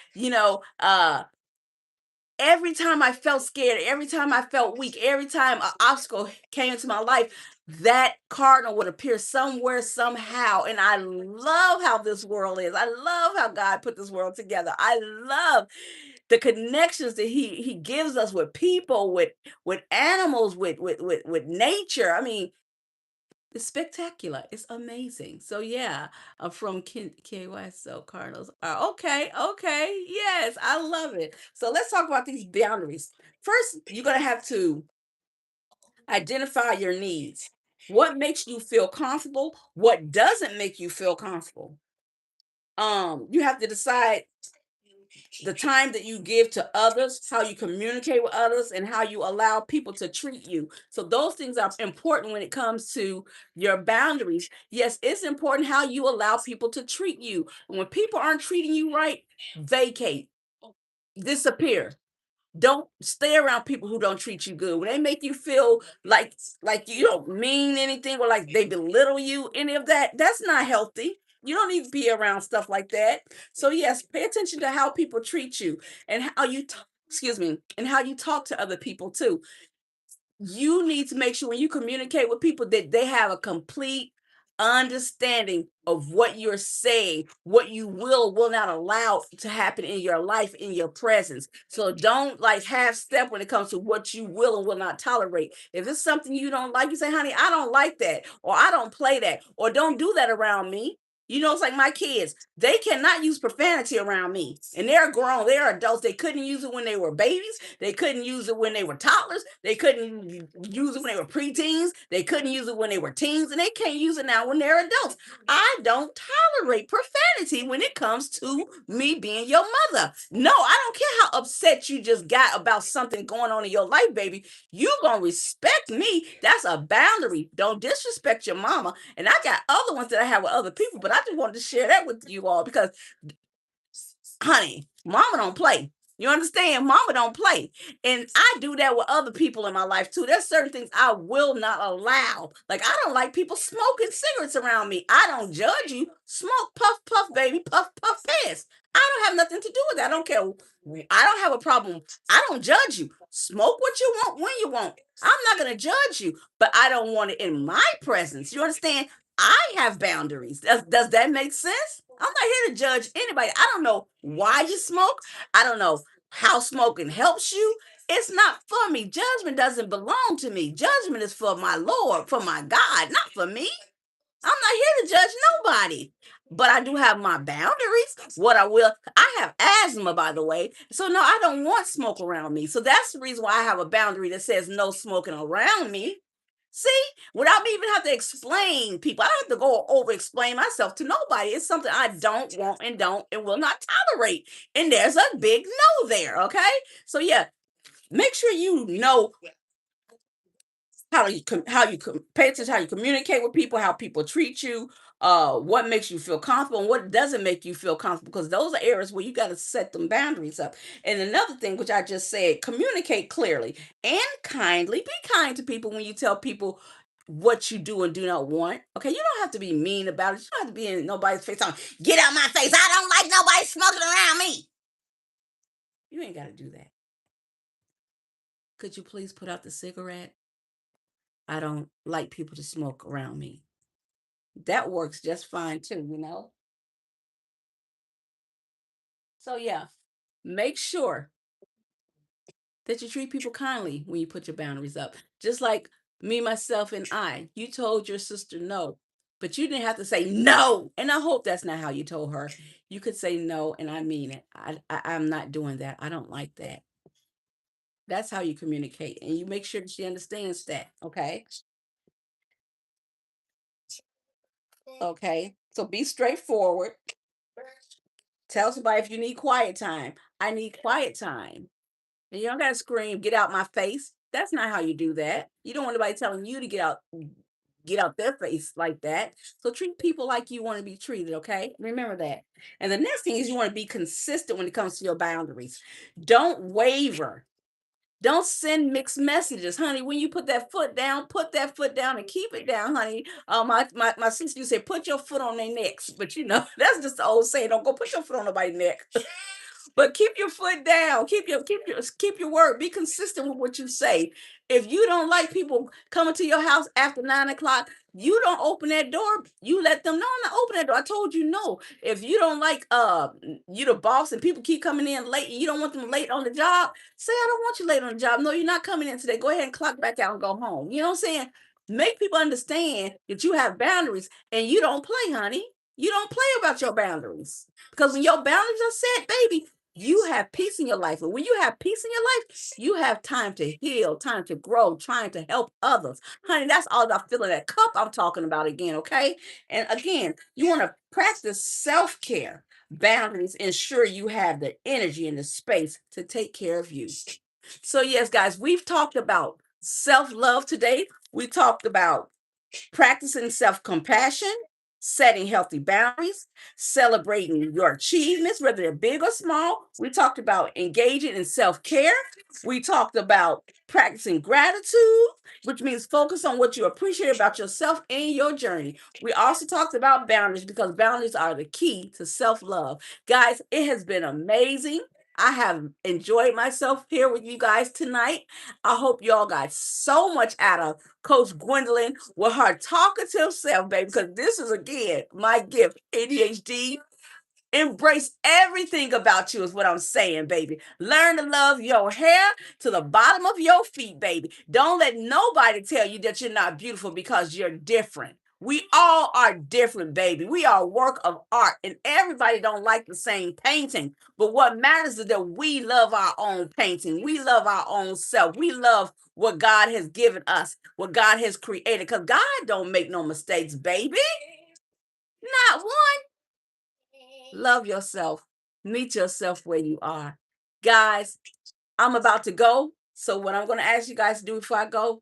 every time I felt scared, every time I felt weak, every time an obstacle came into my life, that cardinal would appear somewhere, somehow. And I love how this world is. I love how God put this world together. I love the connections that He gives us with people, with animals, with nature. I mean, it's spectacular. It's amazing. So yeah, I'm from KY. So Cardinals are okay. Okay. Yes, I love it. So let's talk about these boundaries. First, you're gonna have to identify your needs. What makes you feel comfortable? What doesn't make you feel comfortable? You have to decide the time that you give to others, how you communicate with others, and how you allow people to treat you. So those things are important when it comes to your boundaries. Yes, it's important how you allow people to treat you. And when people aren't treating you right, vacate, disappear. Don't stay around people who don't treat you good. When they make you feel like you don't mean anything or like they belittle you, any of that, that's not healthy. You don't need to be around stuff like that. So yes, pay attention to how people treat you and how excuse me, and how you talk to other people too. You need to make sure when you communicate with people that they have a complete understanding of what you're saying, what you will not allow to happen in your life, in your presence. So don't like half step when it comes to what you will and will not tolerate. If it's something you don't like, you say, honey, I don't like that, or I don't play that, or don't do that around me. You know, it's like my kids, they cannot use profanity around me. And they're grown, they're adults. They couldn't use it when they were babies. They couldn't use it when they were toddlers. They couldn't use it when they were preteens. They couldn't use it when they were teens. And they can't use it now when they're adults. I don't tolerate profanity when it comes to me being your mother. No, I don't care how upset you just got about something going on in your life, baby. You gonna respect me. That's a boundary. Don't disrespect your mama. And I got other ones that I have with other people, but I just wanted to share that with you all because, honey, mama don't play. You understand? Mama don't play. And I do that with other people in my life too. There's certain things I will not allow. Like, I don't like people smoking cigarettes around me. I don't judge you. Smoke, puff, puff, baby, puff, puff, fast. I don't have nothing to do with that. I don't care. I don't have a problem. I don't judge you. Smoke what you want when you want. I'm not going to judge you, but I don't want it in my presence. You understand? I have boundaries. Does that make sense? I'm not here to judge anybody. I don't know why you smoke. I don't know how smoking helps you. It's not for me. Judgment doesn't belong to me. Judgment is for my Lord, for my God, not for me. I'm not here to judge nobody. But I do have my boundaries. What I will, I have asthma, by the way. So no, I don't want smoke around me. So that's the reason why I have a boundary that says no smoking around me. See, without me even have to explain people, I don't have to go over explain myself to nobody. It's something I don't want and don't and will not tolerate. And there's a big no there. Okay. So yeah, make sure you know how you pay attention, how you communicate with people, how people treat you, what makes you feel comfortable and what doesn't make you feel comfortable, because those are areas where you got to set them boundaries up. And another thing, which I just said, communicate clearly and kindly. Be kind to people when you tell people what you do and do not want. Okay, you don't have to be mean about it. You don't have to be in nobody's face on, get out my face. I don't like nobody smoking around me. You ain't got to do that. Could you please put out the cigarette? I don't like people to smoke around me. That works just fine too, you know? So, yeah, make sure that you treat people kindly when you put your boundaries up. Just like me, myself, and I, you told your sister no, but you didn't have to say no. And I hope that's not how you told her. You could say no, and I mean it. I'm not doing that. I don't like that. That's how you communicate. And you make sure that she understands that. Okay. Okay. So be straightforward. Tell somebody if you need quiet time. I need quiet time. And you don't gotta scream, get out my face. That's not how you do that. You don't want anybody telling you to get out their face like that. So treat people like you want to be treated, okay? Remember that. And the next thing is you want to be consistent when it comes to your boundaries. Don't waver. Don't send mixed messages, honey. When you put that foot down and keep it down, honey. My sister used to say, put your foot on their necks. But you know, that's just the old saying. Don't go put your foot on nobody's neck. But keep your foot down. Keep your word. Be consistent with what you say. If you don't like people coming to your house after 9 o'clock, you don't open that door. You let them know, I'm not open that door. I told you no. If you don't like you the boss and people keep coming in late and you don't want them late on the job, say I don't want you late on the job. No, you're not coming in today. Go ahead and clock back out and go home. You know what I'm saying? Make people understand that you have boundaries and you don't play, honey. You don't play about your boundaries. Because when your boundaries are set, baby, you have peace in your life. And when you have peace in your life, you have time to heal, time to grow, trying to help others. Honey, that's all about filling that cup I'm talking about again, okay? And again, you want to practice self care. Boundaries ensure you have the energy and the space to take care of you. So, yes, guys, we've talked about self love today. We talked about practicing self compassion, setting healthy boundaries, celebrating your achievements, whether they're big or small. We talked about engaging in self care. We talked about practicing gratitude, which means focus on what you appreciate about yourself and your journey. We also talked about boundaries because boundaries are the key to self love. Guys, it has been amazing. I have enjoyed myself here with you guys tonight. I hope y'all got so much out of Coach Gwendolyn with her talkative self, baby, because this is again my gift, ADHD. Embrace everything about you, is what I'm saying, baby. Learn to love your hair to the bottom of your feet, baby. Don't let nobody tell you that you're not beautiful because you're different. We all are different, baby. We are a work of art, and everybody don't like the same painting. But what matters is that we love our own painting. We love our own self. We love what God has given us, what God has created. Because God don't make no mistakes, baby. Not one. Love yourself. Meet yourself where you are. Guys, I'm about to go. So what I'm going to ask you guys to do before I go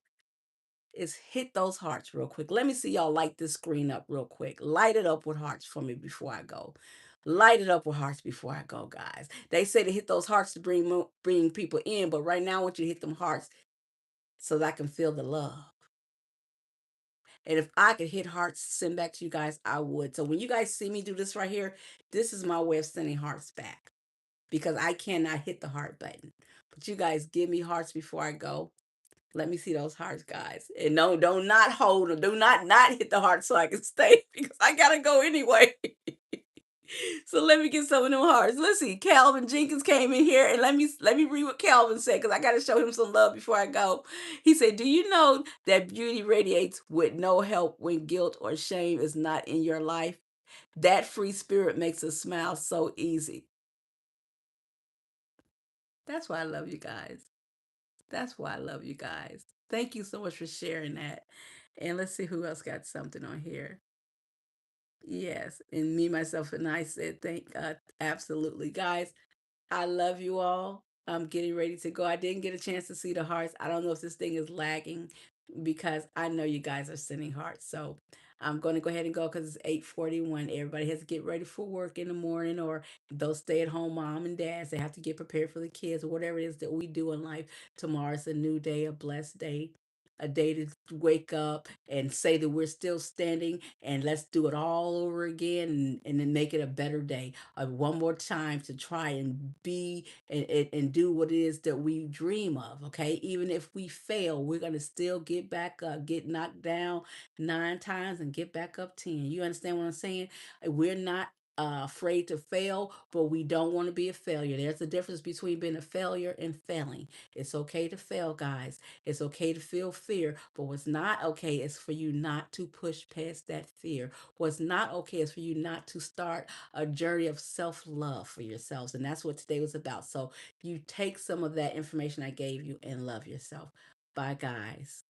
is hit those hearts real quick. Let me see y'all light this screen up real quick. Light it up with hearts for me before I go. Light it up with hearts before I go, guys. They say to hit those hearts to bring people in, but right now I want you to hit them hearts so that I can feel the love. And if I could hit hearts, send back to you guys, I would. So when you guys see me do this right here, this is my way of sending hearts back because I cannot hit the heart button. But you guys give me hearts before I go. Let me see those hearts, guys. And no, don't not hold them. Do not hit the heart so I can stay because I gotta go anyway. So let me get some of them hearts. Let's see. Calvin Jenkins came in here and let me read what Calvin said because I gotta show him some love before I go. He said, "Do you know that beauty radiates with no help when guilt or shame is not in your life? That free spirit makes a smile so easy." That's why I love you guys. That's why I love you guys. Thank you so much for sharing that. And let's see who else got something on here. Yes, and me, myself, and I said, thank absolutely, guys. I love you all. I'm getting ready to go. I didn't get a chance to see the hearts. I don't know if this thing is lagging because I know you guys are sending hearts. So I'm going to go ahead and go because it's 8:41. Everybody has to get ready for work in the morning, or those stay at home mom and dads. They have to get prepared for the kids or whatever it is that we do in life. Tomorrow's a new day, a blessed day. A day to wake up and say that we're still standing and let's do it all over again and then make it a better day. One more time to try and be and do what it is that we dream of. Okay, even if we fail, we're gonna still get back up, get knocked down 9 times and get back up 10. You understand what I'm saying? We're not afraid to fail, but we don't want to be a failure. There's a difference between being a failure and failing. It's okay to fail, guys. It's okay to feel fear, but what's not okay is for you not to push past that fear. What's not okay is for you not to start a journey of self love for yourselves. And that's what today was about. So you take some of that information I gave you and love yourself. Bye, guys.